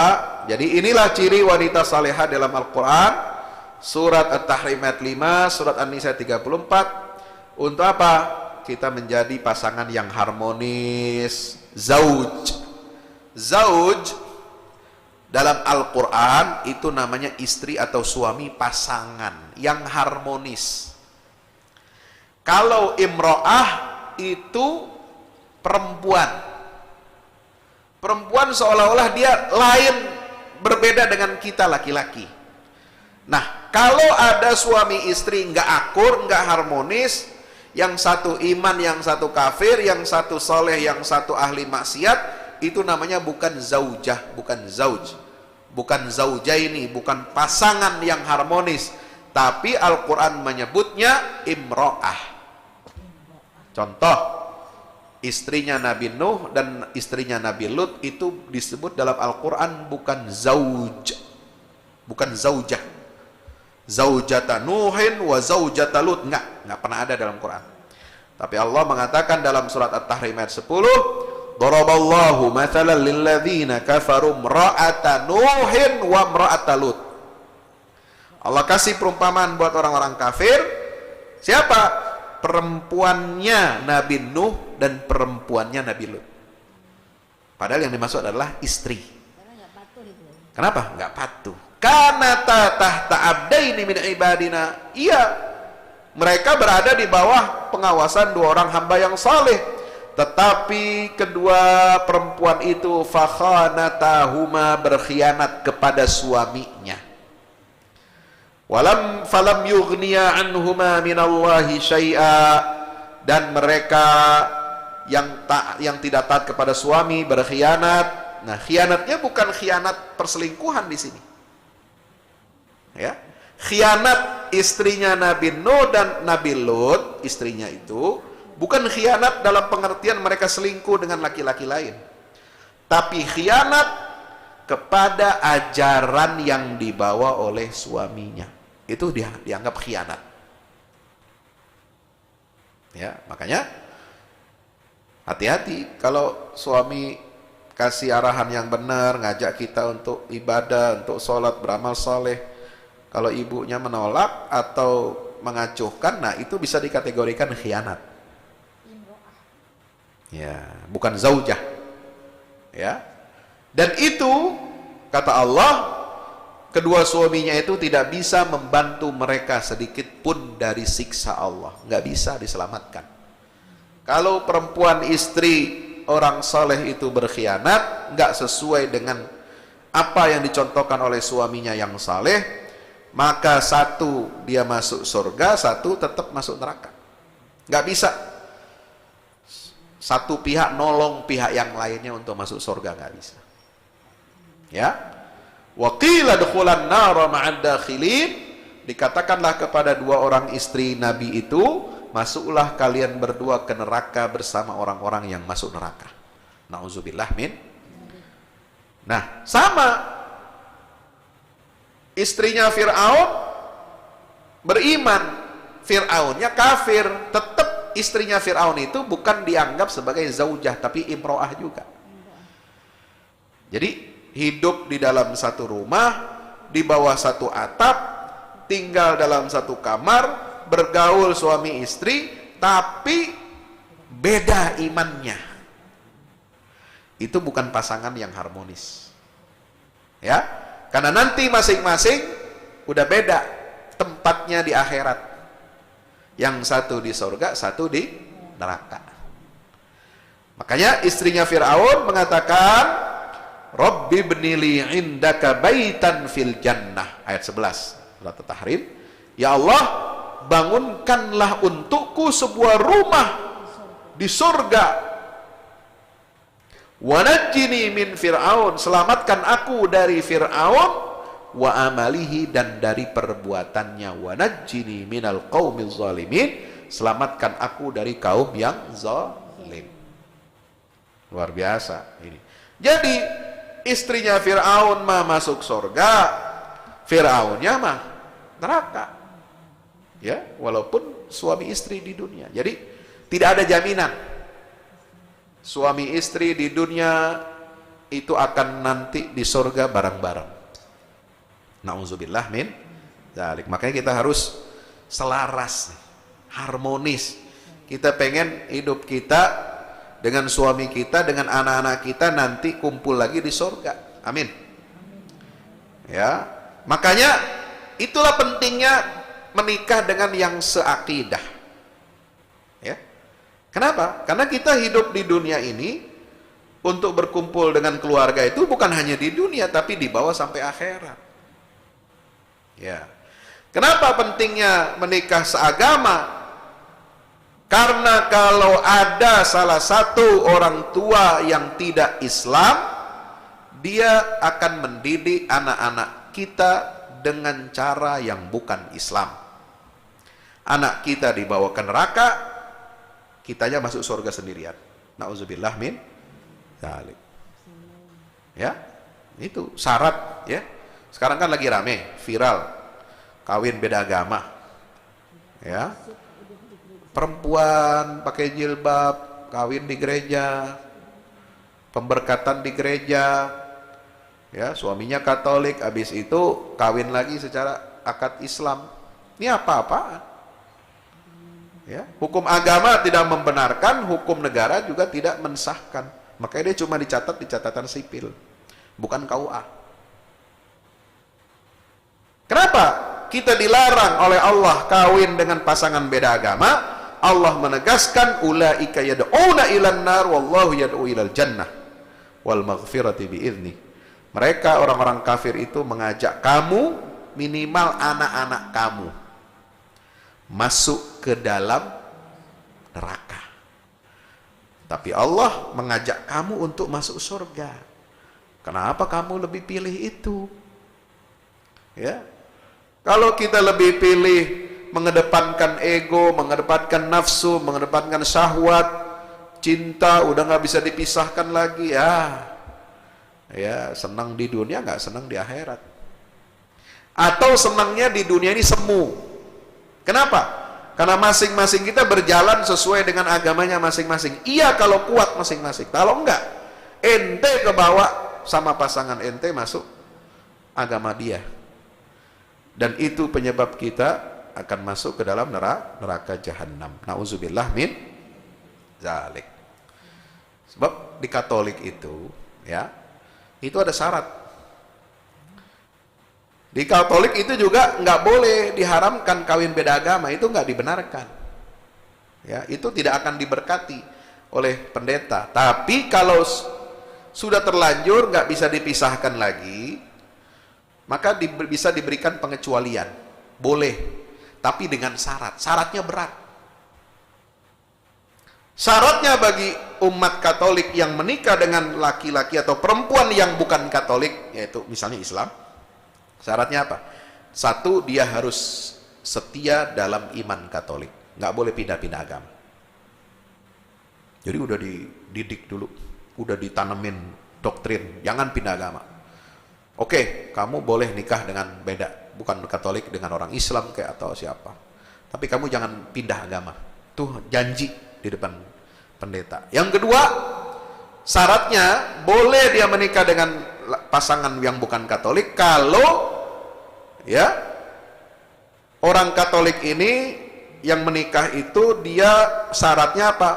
jadi inilah ciri wanita salehah dalam Al-Qur'an. Surat At-Tahrim ayat 5, surat An-Nisa 34. Untuk apa? Kita menjadi pasangan yang harmonis. Zauj. Zauj dalam Al-Qur'an itu namanya istri atau suami, pasangan yang harmonis. Kalau imro'ah itu perempuan. Perempuan seolah-olah dia lain, berbeda dengan kita laki-laki. Nah, kalau ada suami istri nggak akur, nggak harmonis, yang satu iman, yang satu kafir, yang satu soleh, yang satu ahli maksiat, itu namanya bukan zaujah, bukan zauj, bukan zaujaini, bukan pasangan yang harmonis. Tapi Al-Quran menyebutnya imro'ah. Contoh, istrinya Nabi Nuh dan istrinya Nabi Lut itu disebut dalam Al-Quran bukan zauj, bukan zaujah. Zaujata Nuhin wa zaujata Lut, enggak pernah ada dalam Quran. Tapi Allah mengatakan dalam surat At-Tahrim ayat 10, daraballahu mathalan lilladzina kafaru imra'ata Nuhin wa imra'ata Lut. Allah kasih perumpamaan buat orang-orang kafir. Siapa? Perempuannya Nabi Nuh dan perempuannya Nabi Lut. Padahal yang dimaksud adalah istri. Kenapa? Enggak patuh. Karena tahta abdaini min ibadina. Iya, mereka berada di bawah pengawasan dua orang hamba yang saleh. Tetapi kedua perempuan itu fakhanatahuma, berkhianat kepada suaminya. Falam yughniya anhuma minallahi syai'a, dan mereka yang tidak taat kepada suami berkhianat. Nah, khianatnya bukan khianat perselingkuhan di sini. Ya, khianat istrinya Nabi Nuh dan Nabi Lut, istrinya itu bukan khianat dalam pengertian mereka selingkuh dengan laki-laki lain, tapi khianat kepada ajaran yang dibawa oleh suaminya. Itu dianggap khianat. Ya, makanya hati-hati kalau suami kasih arahan yang benar, ngajak kita untuk ibadah, untuk sholat, beramal soleh. Kalau ibunya menolak atau mengacuhkan, nah itu bisa dikategorikan khianat. Ya, bukan zaujah. Ya. Dan itu kata Allah, kedua suaminya itu tidak bisa membantu mereka sedikit pun dari siksa Allah. Nggak bisa diselamatkan. Kalau perempuan istri orang soleh itu berkhianat, nggak sesuai dengan apa yang dicontohkan oleh suaminya yang saleh, maka satu dia masuk surga, satu tetap masuk neraka. Nggak bisa satu pihak nolong pihak yang lainnya untuk masuk surga, nggak bisa. Ya, wa qila dukhulan nara ma'ad dakhilin, dikatakanlah kepada dua orang istri Nabi itu, masuklah kalian berdua ke neraka bersama orang-orang yang masuk neraka. Nauzubillah min. Nah, sama istrinya Fir'aun beriman, Fir'aunnya kafir, tetap istrinya Fir'aun itu bukan dianggap sebagai zaujah, tapi imro'ah juga. Jadi hidup di dalam satu rumah, di bawah satu atap, tinggal dalam satu kamar, bergaul suami istri, tapi beda imannya. Itu bukan pasangan yang harmonis. Ya. Karena nanti masing-masing udah beda tempatnya di akhirat. Yang satu di surga, satu di neraka. Makanya istrinya Fir'aun mengatakan, Rabbi bnili indaka baitan fil jannah. Ayat 11 surat At-Tahrim. Ya Allah, bangunkanlah untukku sebuah rumah di surga. Wa najjini min Fir'aun, selamatkan aku dari Fir'aun, wa amalihi, dan dari perbuatannya, wa najjini minal qaumil zalimin, selamatkan aku dari kaum yang zalim. Luar biasa ini. Jadi istrinya Fir'aun mah masuk surga, Fir'aunnya mah neraka. Ya, walaupun suami istri di dunia. Jadi tidak ada jaminan suami istri di dunia itu akan nanti di surga bareng-bareng. Nauzubillah min dzalik. Makanya kita harus selaras, harmonis. Kita pengen hidup kita dengan suami kita, dengan anak-anak kita nanti kumpul lagi di surga. Amin. Ya, makanya itulah pentingnya menikah dengan yang seakidah. Ya. Kenapa? Karena kita hidup di dunia ini untuk berkumpul dengan keluarga itu bukan hanya di dunia, tapi dibawa sampai akhirat. Ya. Kenapa pentingnya menikah seagama? Karena kalau ada salah satu orang tua yang tidak Islam, dia akan mendidik anak-anak kita dengan cara yang bukan Islam. Anak kita dibawa ke neraka, kitanya masuk surga sendirian. Nauzubillah min dzalik. Ya, itu syarat ya. Sekarang kan lagi rame, viral, kawin beda agama. Ya. Perempuan pakai jilbab, kawin di gereja, pemberkatan di gereja, ya suaminya Katolik, habis itu kawin lagi secara akad Islam. Ini apa-apaan? Ya, hukum agama tidak membenarkan, hukum negara juga tidak mensahkan. Makanya dia cuma dicatat di catatan sipil, bukan KUA. Kenapa kita dilarang oleh Allah kawin dengan pasangan beda agama? Allah menegaskan ulaika yad'una ilan nar wallahu yad'u ilal jannah wal maghfirati bi'izni. Mereka orang-orang kafir itu mengajak kamu, minimal anak-anak kamu, masuk ke dalam neraka. Tapi Allah mengajak kamu untuk masuk surga. Kenapa kamu lebih pilih itu? Ya. Kalau kita lebih pilih mengedepankan ego, mengedepankan nafsu, mengedepankan syahwat, cinta, udah nggak bisa dipisahkan lagi, ya senang di dunia, nggak senang di akhirat. Atau senangnya di dunia ini semu. Kenapa? Karena masing-masing kita berjalan sesuai dengan agamanya masing-masing. Iya kalau kuat masing-masing. Kalau enggak, ente kebawa sama pasangan ente masuk agama dia. Dan itu penyebab kita akan masuk ke dalam neraka jahanam. Nauzubillah min dzalik. Sebab di Katolik itu, ya, itu ada syarat. Di Katolik itu juga nggak boleh diharamkan kawin beda agama, itu nggak dibenarkan. Ya, itu tidak akan diberkati oleh pendeta. Tapi kalau sudah terlanjur nggak bisa dipisahkan lagi, maka bisa diberikan pengecualian. Boleh. Tapi dengan syarat, syaratnya berat. Syaratnya bagi umat Katolik yang menikah dengan laki-laki atau perempuan yang bukan Katolik, yaitu misalnya Islam, syaratnya apa? Satu, dia harus setia dalam iman Katolik, nggak boleh pindah-pindah agama. Jadi udah dididik dulu, udah ditanemin doktrin, jangan pindah agama. Oke, kamu boleh nikah dengan beda, bukan Katolik dengan orang Islam kayak atau siapa, tapi kamu jangan pindah agama. Tuh janji di depan pendeta. Yang kedua, syaratnya boleh dia menikah dengan pasangan yang bukan Katolik kalau ya orang Katolik ini yang menikah itu dia syaratnya apa?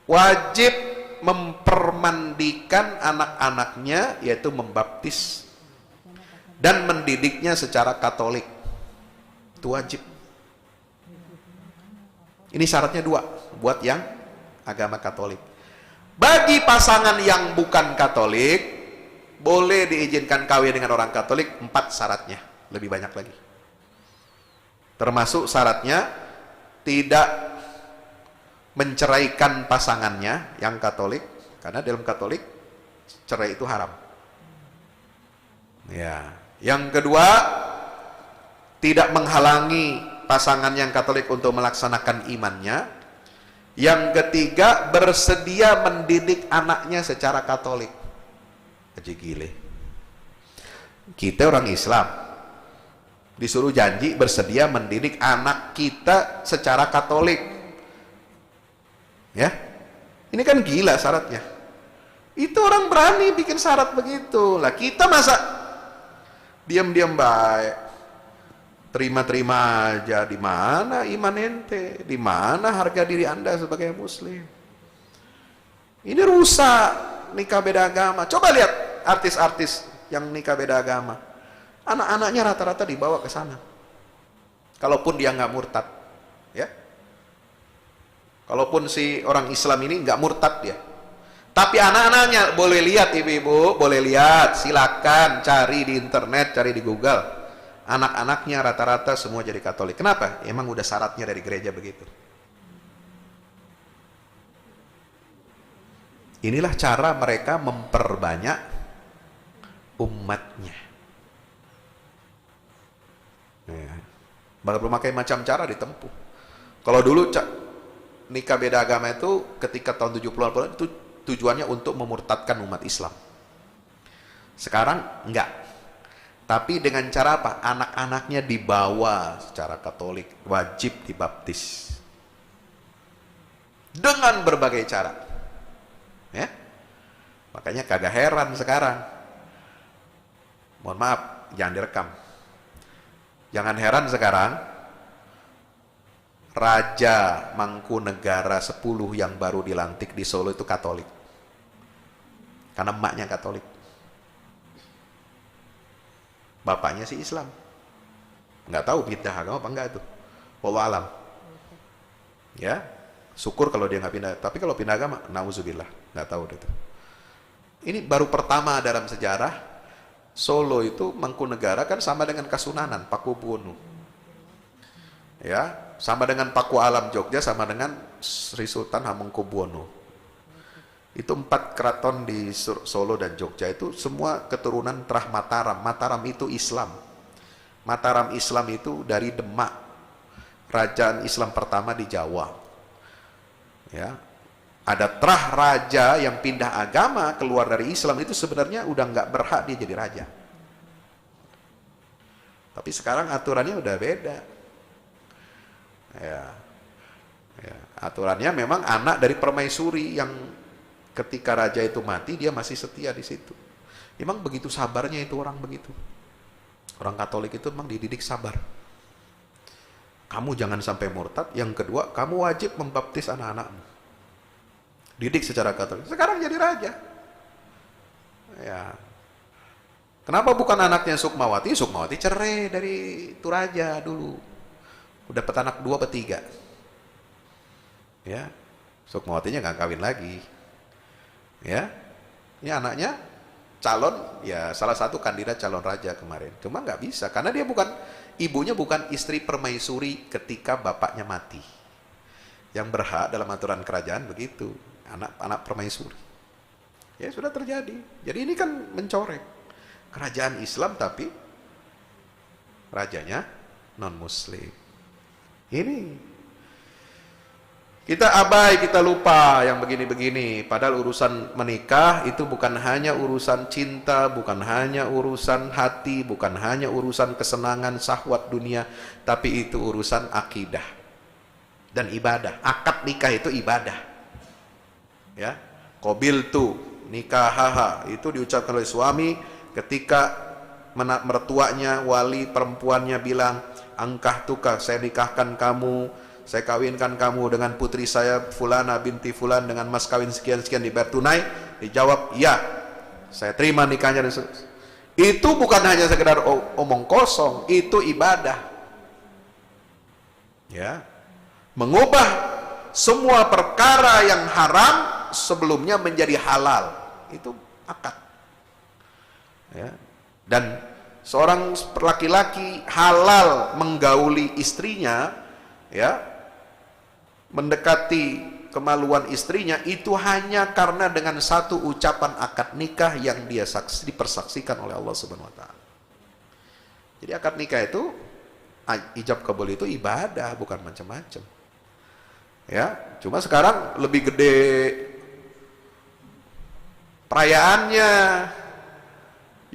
Wajib mempermandikan anak-anaknya, yaitu membaptis dan mendidiknya secara Katolik. Itu wajib. Ini syaratnya dua buat yang agama Katolik. Bagi pasangan yang bukan Katolik, boleh diizinkan kawin dengan orang Katolik, 4 syaratnya, lebih banyak lagi. Termasuk syaratnya tidak menceraikan pasangannya yang Katolik, karena dalam Katolik cerai itu haram. Ya, yang kedua, tidak menghalangi pasangan yang Katolik untuk melaksanakan imannya. Yang ketiga, bersedia mendidik anaknya secara Katolik. Aji gile. Kita orang Islam, Disuruh janji bersedia mendidik anak kita secara Katolik. Ya. Ini kan gila syaratnya. Itu orang berani bikin syarat begitu. Lah kita masa diam-diam baik, terima-terima aja? Di mana iman ente? Di mana harga diri Anda sebagai muslim? Ini rusak nikah beda agama. Coba lihat artis-artis yang nikah beda agama. Anak-anaknya rata-rata dibawa ke sana. Kalaupun dia nggak murtad, ya. Kalaupun si orang Islam ini nggak murtad dia. Tapi anak-anaknya boleh lihat, ibu-ibu, boleh lihat, silakan cari di internet, cari di Google. Anak-anaknya rata-rata semua jadi Katolik. Kenapa? Emang udah syaratnya dari gereja begitu. Inilah cara mereka memperbanyak umatnya. Ya. Berbagai macam cara ditempuh. Kalau dulu nikah beda agama itu ketika tahun 70-an itu tujuannya untuk memurtadkan umat Islam. Sekarang enggak. Tapi dengan cara apa? Anak-anaknya dibawa secara Katolik, wajib dibaptis. Dengan berbagai cara. Ya. Makanya kagak heran sekarang. Mohon maaf, jangan direkam. Jangan heran sekarang Raja Mangkunegara 10 yang baru dilantik di Solo itu Katolik. Karena emaknya Katolik. Bapaknya sih Islam. Nggak tahu pindah agama apa enggak itu. Wallahu alam. Ya, syukur kalau dia nggak pindah. Tapi kalau pindah agama, nauzubillah, nggak tahu itu. Ini baru pertama dalam sejarah Solo itu Mangkunegara kan sama dengan Kasunanan, Pakubuwono. Ya, sama dengan Paku Alam Jogja, sama dengan Sri Sultan Hamengkubuwono. Itu 4 keraton di Solo dan Jogja itu semua keturunan Trah Mataram. Mataram itu Islam. Mataram Islam itu dari Demak, kerajaan Islam pertama di Jawa. Ya, ada Trah Raja yang pindah agama keluar dari Islam itu sebenarnya udah nggak berhak dia jadi raja. Tapi sekarang aturannya udah beda. Ya, aturannya memang anak dari permaisuri yang ketika raja itu mati dia masih setia di situ. Memang begitu sabarnya itu orang begitu. Orang Katolik itu memang dididik sabar. Kamu jangan sampai murtad. Yang kedua, kamu wajib membaptis anak-anakmu. Didik secara Katolik. Sekarang jadi raja. Ya. Kenapa bukan anaknya Sukmawati? Sukmawati cerai dari itu raja dulu. Udah dapat anak 2 atau 3. Ya. Sukmawatinya nggak kawin lagi. Ya, ini anaknya calon, ya salah satu kandidat calon raja kemarin. Cuma nggak bisa karena dia ibunya bukan istri permaisuri ketika bapaknya mati. Yang berhak dalam aturan kerajaan begitu, anak permaisuri. Ya sudah terjadi. Jadi ini kan mencoreng kerajaan Islam tapi rajanya non Muslim. Ini kita abai, kita lupa yang begini-begini. Padahal urusan menikah itu bukan hanya urusan cinta, bukan hanya urusan hati, bukan hanya urusan kesenangan syahwat dunia, tapi itu urusan akidah dan ibadah. Akad nikah itu ibadah. Ya, qabiltu nikahaha itu diucapkan oleh suami ketika mertuanya, wali perempuannya bilang, "Angkah tuka, saya nikahkan kamu. Saya kawinkan kamu dengan putri saya Fulana binti Fulan dengan mas kawin sekian-sekian dibayar tunai." Dijawab, "Ya, saya terima nikahnya." Itu bukan hanya sekedar omong kosong, itu ibadah. Ya. Mengubah semua perkara yang haram sebelumnya menjadi halal. Itu akad. Ya. Dan seorang laki-laki halal menggauli istrinya, ya, mendekati kemaluan istrinya itu hanya karena dengan satu ucapan akad nikah yang dia dipersaksikan oleh Allah Subhanahu wa taala. Jadi akad nikah itu ijab kabul itu ibadah, bukan macam-macam. Ya, cuma sekarang lebih gede perayaannya.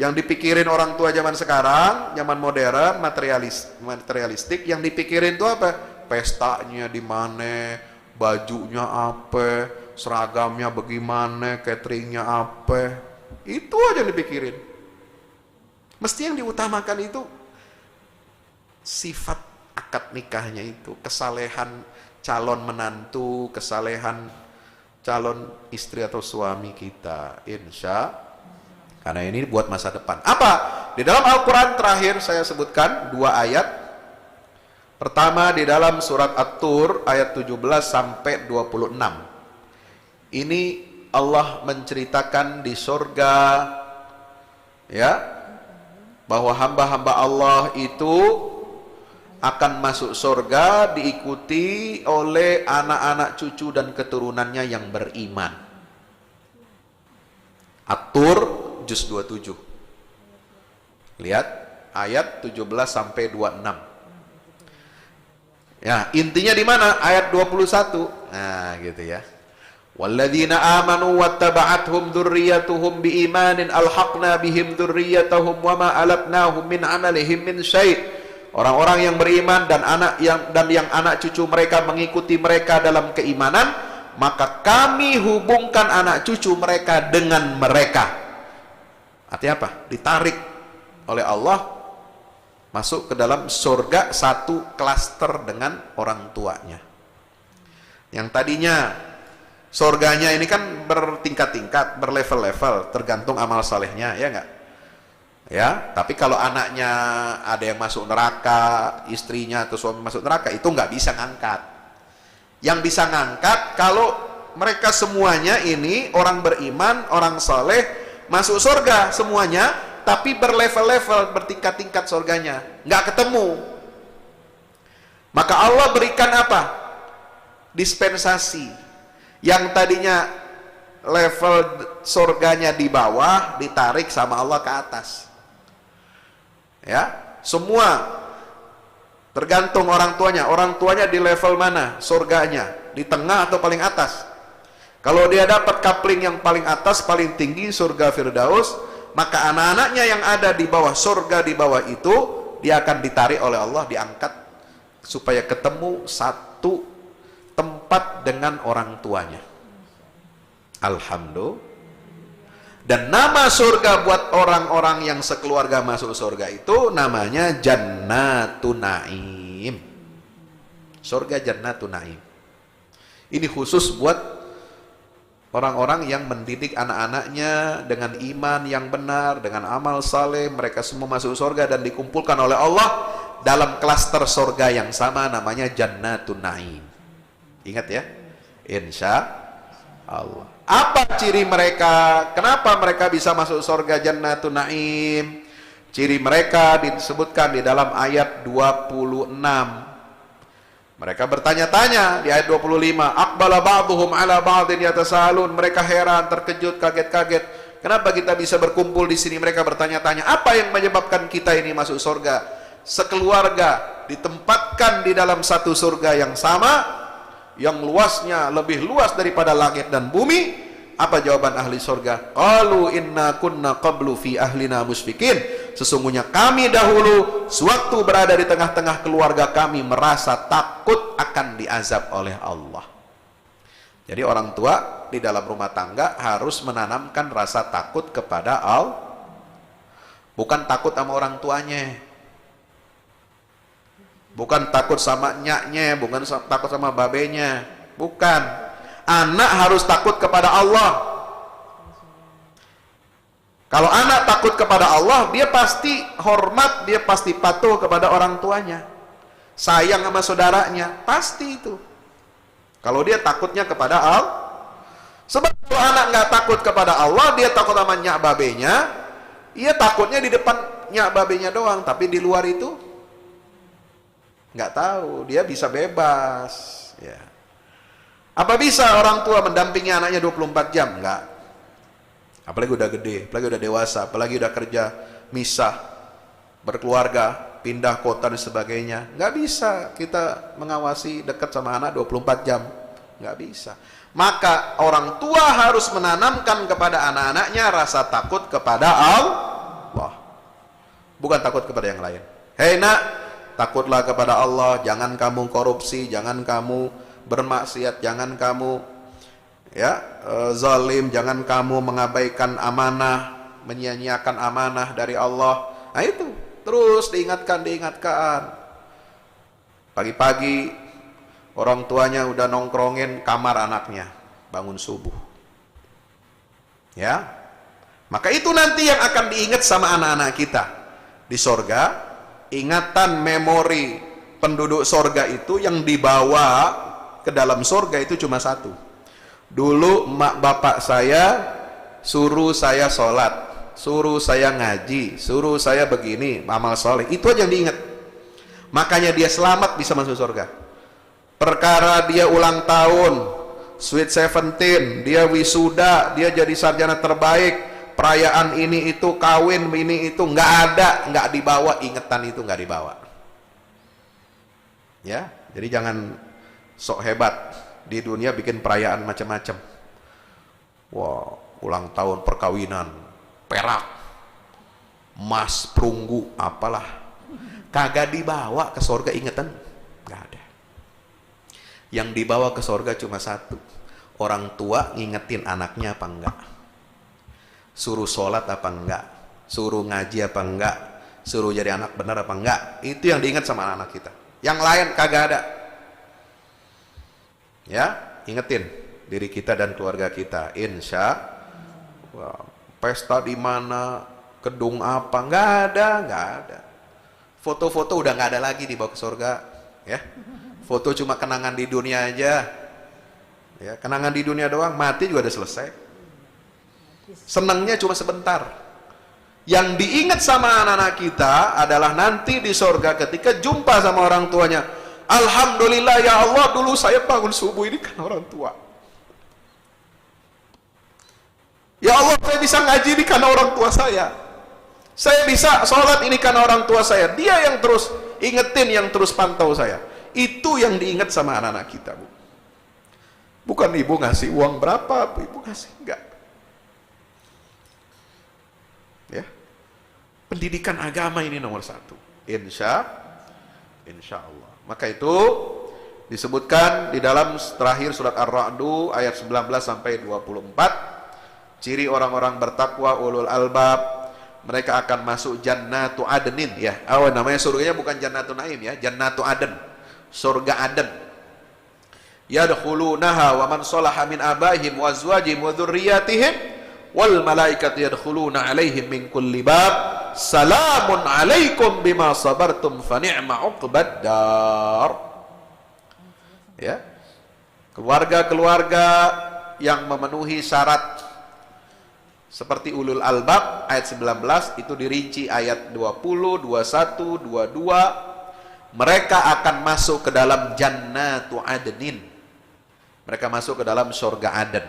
Yang dipikirin orang tua zaman sekarang, zaman modern, materialistik, yang dipikirin itu apa? Pestanya di mana, bajunya apa, seragamnya bagaimana, cateringnya apa. Itu aja yang dipikirin. Mesti yang diutamakan itu sifat akad nikahnya itu, kesalehan calon menantu, kesalehan calon istri atau suami kita, karena ini buat masa depan. Apa? Di dalam Al-Quran terakhir saya sebutkan 2 ayat. Pertama di dalam surat At-Tur ayat 17 sampai 26. Ini Allah menceritakan di surga, ya, bahwa hamba-hamba Allah itu akan masuk surga diikuti oleh anak-anak cucu dan keturunannya yang beriman. At-Tur juz 27. Lihat ayat 17 sampai 26. Ya, intinya di mana? Ayat 21. Nah, gitu ya. Walladzina amanu wattaba'athum dzurriyyatuhum biimanin alhaqna bihim dzurriyyatahum wama alatnahum min amalihim min syai'. Orang-orang yang beriman dan yang anak cucu mereka mengikuti mereka dalam keimanan, maka kami hubungkan anak cucu mereka dengan mereka. Artinya apa? Ditarik oleh Allah masuk ke dalam surga satu klaster dengan orang tuanya. Yang tadinya surganya ini kan bertingkat-tingkat, berlevel-level, tergantung amal salehnya, ya enggak? Ya, tapi kalau anaknya ada yang masuk neraka, istrinya atau suami masuk neraka, itu nggak bisa ngangkat. Yang bisa ngangkat kalau mereka semuanya ini orang beriman, orang saleh, masuk surga semuanya, tapi berlevel-level, bertingkat-tingkat surganya, nggak ketemu. Maka Allah berikan apa? Dispensasi. Yang tadinya level surganya di bawah, ditarik sama Allah ke atas. Ya, semua tergantung orang tuanya. Orang tuanya di level mana surganya? Di tengah atau paling atas? Kalau dia dapat kapling yang paling atas, paling tinggi, surga Firdaus, maka anak-anaknya yang ada di bawah, surga di bawah itu, dia akan ditarik oleh Allah, diangkat supaya ketemu satu tempat dengan orang tuanya. Alhamdulillah. Dan nama surga buat orang-orang yang sekeluarga masuk surga itu namanya Jannatun Naim. Surga Jannatun Naim. Ini khusus buat orang-orang yang mendidik anak-anaknya dengan iman yang benar, dengan amal saleh, mereka semua masuk surga dan dikumpulkan oleh Allah dalam klaster surga yang sama namanya Jannatun Naim. Ingat ya, insya Allah. Apa ciri mereka? Kenapa mereka bisa masuk surga Jannatun Naim? Ciri mereka disebutkan di dalam ayat 26. Mereka bertanya-tanya di ayat 25, aqbala ba'dhum ala ba'din yatasalun. Mereka heran, terkejut, kaget-kaget. Kenapa kita bisa berkumpul di sini? Mereka bertanya-tanya, apa yang menyebabkan kita ini masuk surga? Sekeluarga ditempatkan di dalam satu surga yang sama, yang luasnya lebih luas daripada langit dan bumi. Apa jawaban ahli surga? Qalu inna kunna qablu fi ahlina musfikin. Sesungguhnya kami dahulu sewaktu berada di tengah-tengah keluarga kami merasa takut akan diazab oleh Allah. Jadi orang tua di dalam rumah tangga harus menanamkan rasa takut kepada Allah. Bukan takut sama orang tuanya, bukan takut sama nyaknya, bukan takut sama babenya, bukan. Anak harus takut kepada Allah. Kalau anak takut kepada Allah, dia pasti hormat, dia pasti patuh kepada orang tuanya, sayang sama saudaranya, pasti itu. Kalau dia takutnya kepada Allah. Sebab kalau anak nggak takut kepada Allah, dia takut sama nyak babenya, ia takutnya di depan nyak babenya doang, tapi di luar itu nggak tahu, dia bisa bebas, ya. Apa bisa orang tua mendampingi anaknya 24 jam? Enggak. Apalagi udah gede, apalagi udah dewasa, apalagi udah kerja, misah, berkeluarga, pindah kota dan sebagainya. Enggak bisa kita mengawasi dekat sama anak 24 jam. Enggak bisa. Maka orang tua harus menanamkan kepada anak-anaknya rasa takut kepada Allah. bukan takut kepada yang lain. Hei nak, takutlah kepada Allah, jangan kamu korupsi, jangan kamu bermaksiat, jangan kamu zalim, jangan kamu mengabaikan amanah, menyia-nyiakan amanah dari Allah. Nah itu terus diingatkan. Pagi-pagi orang tuanya udah nongkrongin kamar anaknya bangun subuh. Ya, maka itu nanti yang akan diingat sama anak-anak kita di sorga. Ingatan memori penduduk sorga itu yang dibawa ke dalam sorga itu cuma satu. Dulu mak bapak saya suruh saya sholat, suruh saya ngaji, suruh saya begini, amal soleh. Itu aja yang diingat. Makanya dia selamat bisa masuk sorga. Perkara dia ulang tahun, Sweet 17, dia wisuda, dia jadi sarjana terbaik, perayaan ini itu, kawin ini itu, nggak dibawa, ingetan itu nggak dibawa. Ya, jadi jangan sok hebat di dunia bikin perayaan macam-macam. Wah, ulang tahun perkawinan, perak, emas, perunggu, apalah, kagak dibawa ke surga ingetan, nggak ada. Yang dibawa ke surga cuma satu, orang tua ngingetin anaknya apa enggak, suruh sholat apa enggak, suruh ngaji apa enggak, suruh jadi anak benar apa enggak. Itu yang diingat sama anak-anak kita. Yang lain kagak ada. Ya, ingetin diri kita dan keluarga kita. Insya Allah. Pesta di mana, gedung apa, nggak ada. Foto-foto udah nggak ada lagi dibawa ke surga. Ya, foto cuma kenangan di dunia aja. Ya, kenangan di dunia doang, mati juga udah selesai. Senangnya cuma sebentar. Yang diingat sama anak-anak kita adalah nanti di surga ketika jumpa sama orang tuanya. Alhamdulillah ya Allah, dulu saya bangun subuh ini karena orang tua. Ya Allah, saya bisa ngaji ini karena orang tua saya. Saya bisa sholat ini karena orang tua saya. Dia yang terus ingetin, yang terus pantau saya. Itu yang diingat sama anak-anak kita, Bu. Bukan ibu ngasih uang berapa, ibu ngasih, enggak. Ya, pendidikan agama ini nomor satu. Insya Allah. Maka itu disebutkan di dalam terakhir surat Ar-Ra'du ayat 19 sampai 24. Ciri orang-orang bertakwa ulul albab, mereka akan masuk jannatu adnin, ya. Namanya surganya bukan jannatu naim, ya, jannatu adn, surga Aden. Yadkhulunaha wa man salaha min abaihim wa azwajihim wa dzurriyyatihim wal malaikatu yadkhuluna alaihim min kulli bab salamun alaikum bima sabartum fa ni'ma uqbad dar. Ya, keluarga-keluarga yang memenuhi syarat seperti ulul albab ayat 19 itu dirinci ayat 20, 21, 22. Mereka akan masuk ke dalam jannatu adnin. Mereka masuk ke dalam surga Aden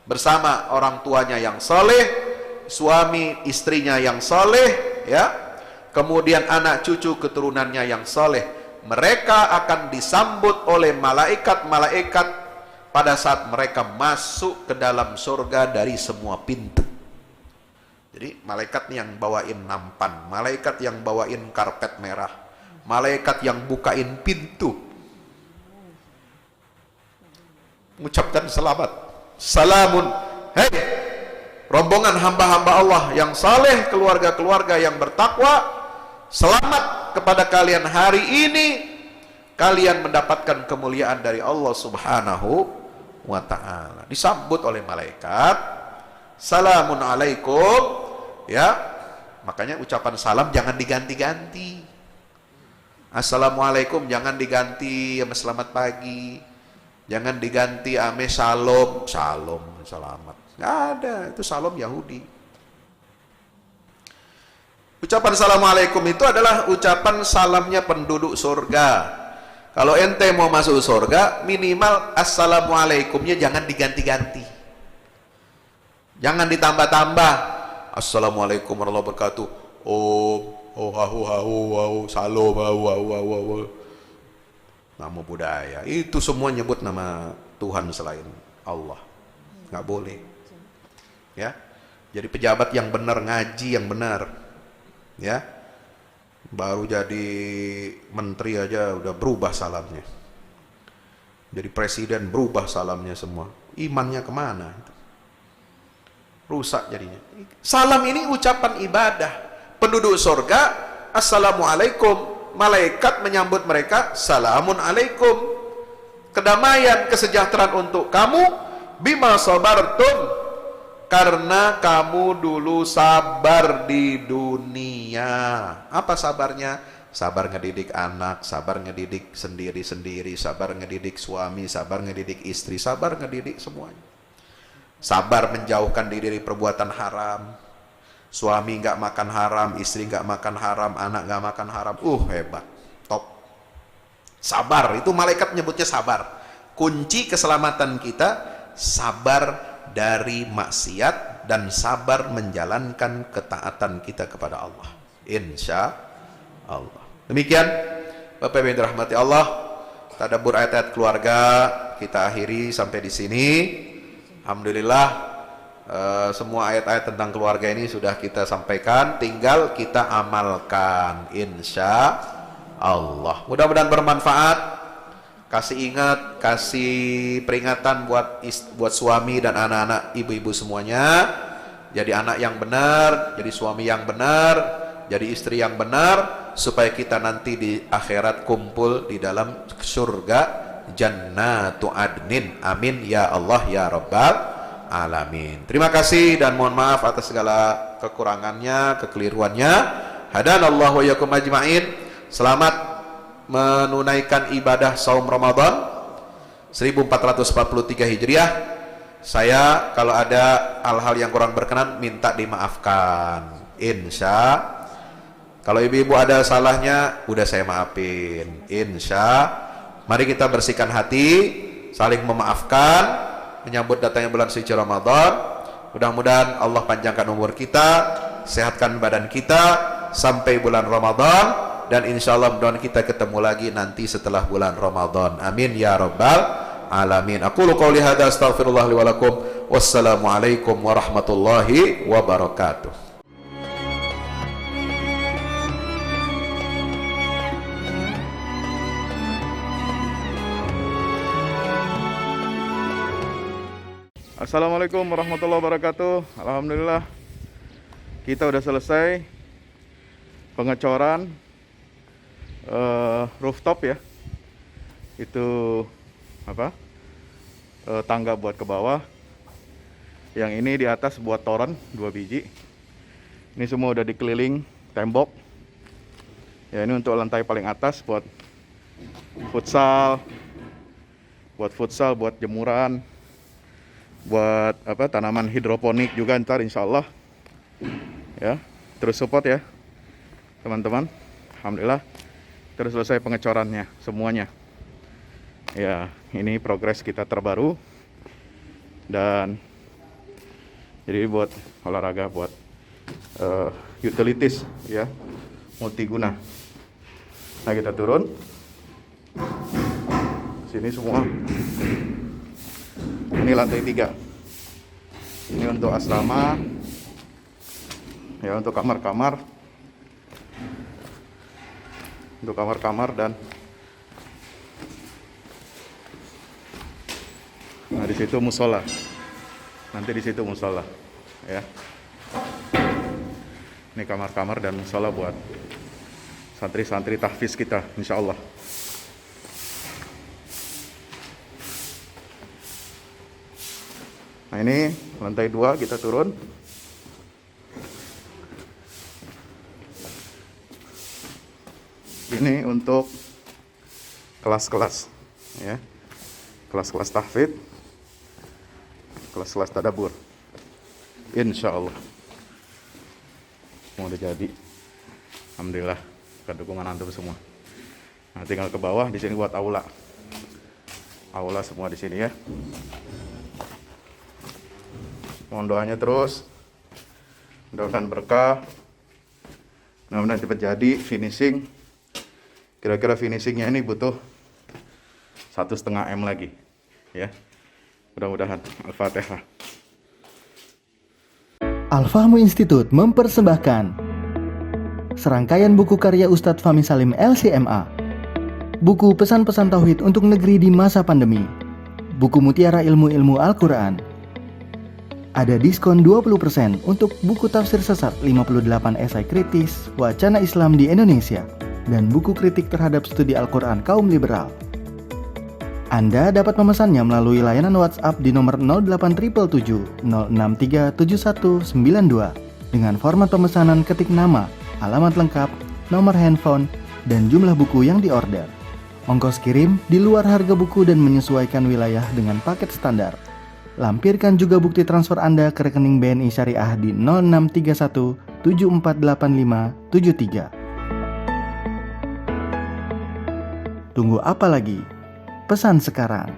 bersama orang tuanya yang soleh, suami istrinya yang soleh, ya, kemudian anak cucu keturunannya yang soleh. Mereka akan disambut oleh malaikat-malaikat pada saat mereka masuk ke dalam surga dari semua pintu. Jadi malaikat yang bawain nampan, malaikat yang bawain karpet merah, malaikat yang bukain pintu, mengucapkan selamat, salamun, hei rombongan hamba-hamba Allah yang saleh, keluarga-keluarga yang bertakwa, selamat kepada kalian hari ini, kalian mendapatkan kemuliaan dari Allah Subhanahu wa ta'ala. Disambut oleh malaikat, salamun alaikum, ya. Makanya ucapan salam jangan diganti-ganti. Assalamualaikum jangan diganti sama selamat pagi, jangan diganti ame shalom, selamat. Nggak ada, itu salam Yahudi. Ucapan assalamualaikum itu adalah ucapan salamnya penduduk surga. Kalau ente mau masuk surga, minimal assalamualaikumnya jangan diganti-ganti, jangan ditambah-tambah. Assalamualaikum warahmatullahi wabarakatuh. Salam, nama budaya. Itu semua nyebut nama Tuhan selain Allah. Nggak boleh. Ya. Jadi pejabat yang benar, ngaji yang benar. Ya. Baru jadi menteri aja udah berubah salamnya. Jadi presiden berubah salamnya semua. Imannya kemana? Rusak jadinya. Salam ini ucapan ibadah. Penduduk surga, assalamualaikum. Malaikat menyambut mereka, salamun alaikum. Kedamaian, kesejahteraan untuk kamu, bima sabartum, karena kamu dulu sabar di dunia. Apa sabarnya? Sabar ngedidik anak, sabar ngedidik sendiri-sendiri, sabar ngedidik suami, sabar ngedidik istri, sabar ngedidik semuanya. Sabar menjauhkan diri dari perbuatan haram. Suami nggak makan haram, istri nggak makan haram, anak nggak makan haram. Hebat, top. Sabar, itu malaikat menyebutnya sabar. Kunci keselamatan kita, sabar dari maksiat dan sabar menjalankan ketaatan kita kepada Allah. Insya Allah. Demikian Bapak Ibu yang dirahmati Allah, tadabbur ayat-ayat keluarga kita akhiri sampai di sini. Alhamdulillah, semua ayat-ayat tentang keluarga ini sudah kita sampaikan, tinggal kita amalkan insya Allah. Mudah-mudahan bermanfaat. Kasih ingat, kasih peringatan buat suami dan anak-anak, ibu-ibu semuanya. Jadi anak yang benar, jadi suami yang benar, jadi istri yang benar, supaya kita nanti di akhirat kumpul di dalam surga jannatu adnin. Amin ya Allah ya Rabbal alamin. Terima kasih dan mohon maaf atas segala kekurangannya, kekeliruannya. Hadanallahu wa iyyakum ajmain. Selamat menunaikan ibadah saum Ramadan 1443 Hijriah. Saya kalau ada hal-hal yang kurang berkenan minta dimaafkan. Insya. Kalau ibu-ibu ada salahnya, udah saya maafin. Insya. Mari kita bersihkan hati, saling memaafkan, menyambut datangnya bulan suci Ramadan. Mudah-mudahan Allah panjangkan umur kita, sehatkan badan kita sampai bulan Ramadan, dan insya Allah mudah-mudahan kita ketemu lagi nanti setelah bulan Ramadan. Amin ya Rabbal alamin. Aqulu qouli hadza astaghfirullah li wa lakum. Wassalamualaikum warahmatullahi wabarakatuh. Assalamualaikum warahmatullahi wabarakatuh. Alhamdulillah, kita udah selesai pengecoran rooftop ya. Itu apa? Tangga buat ke bawah. Yang ini di atas buat toren 2 biji. Ini semua udah dikeliling tembok. Ya, ini untuk lantai paling atas buat futsal, buat jemuran, buat apa, tanaman hidroponik juga ntar insya Allah ya. Terus support ya teman-teman. Alhamdulillah terus selesai pengecorannya semuanya ya. Ini progres kita terbaru, dan jadi buat olahraga, buat utilities ya, multiguna. Nah, kita turun sini semua. Ini lantai 3. Ini untuk asrama ya, untuk kamar-kamar, dan nah di situ musola. Nanti di situ musola ya. Ini kamar-kamar dan musola buat santri-santri tahfiz kita insya Allah. Nah, ini lantai 2 kita turun. Ini untuk kelas-kelas ya. Kelas-kelas tahfidz, kelas-kelas tadabbur. Insya Allah semua udah jadi. Alhamdulillah, ke dukungan antum semua. Nah, tinggal ke bawah, di sini buat aula. Aula semua di sini ya. Mohon doanya terus, mudah-mudahan berkah, mudah-mudahan cepat jadi finishing. Kira-kira finishingnya ini butuh 1,5 M lagi ya. Mudah-mudahan. Al-Fatihah. Al-Fahmu Institute mempersembahkan serangkaian buku karya Ustadz Fahmi Salim LCMA. Buku pesan-pesan tauhid untuk negeri di masa pandemi. Buku mutiara ilmu-ilmu Al-Quran. Ada diskon 20% untuk buku tafsir sesat 58 esai kritis wacana Islam di Indonesia dan buku kritik terhadap studi Al-Quran kaum liberal. Anda dapat memesannya melalui layanan WhatsApp di nomor 0877 063 7192 dengan format pemesanan ketik nama, alamat lengkap, nomor handphone, dan jumlah buku yang diorder. Ongkos kirim di luar harga buku dan menyesuaikan wilayah dengan paket standar. Lampirkan juga bukti transfer Anda ke rekening BNI Syariah di 0631 748573. Tunggu apa lagi? Pesan sekarang.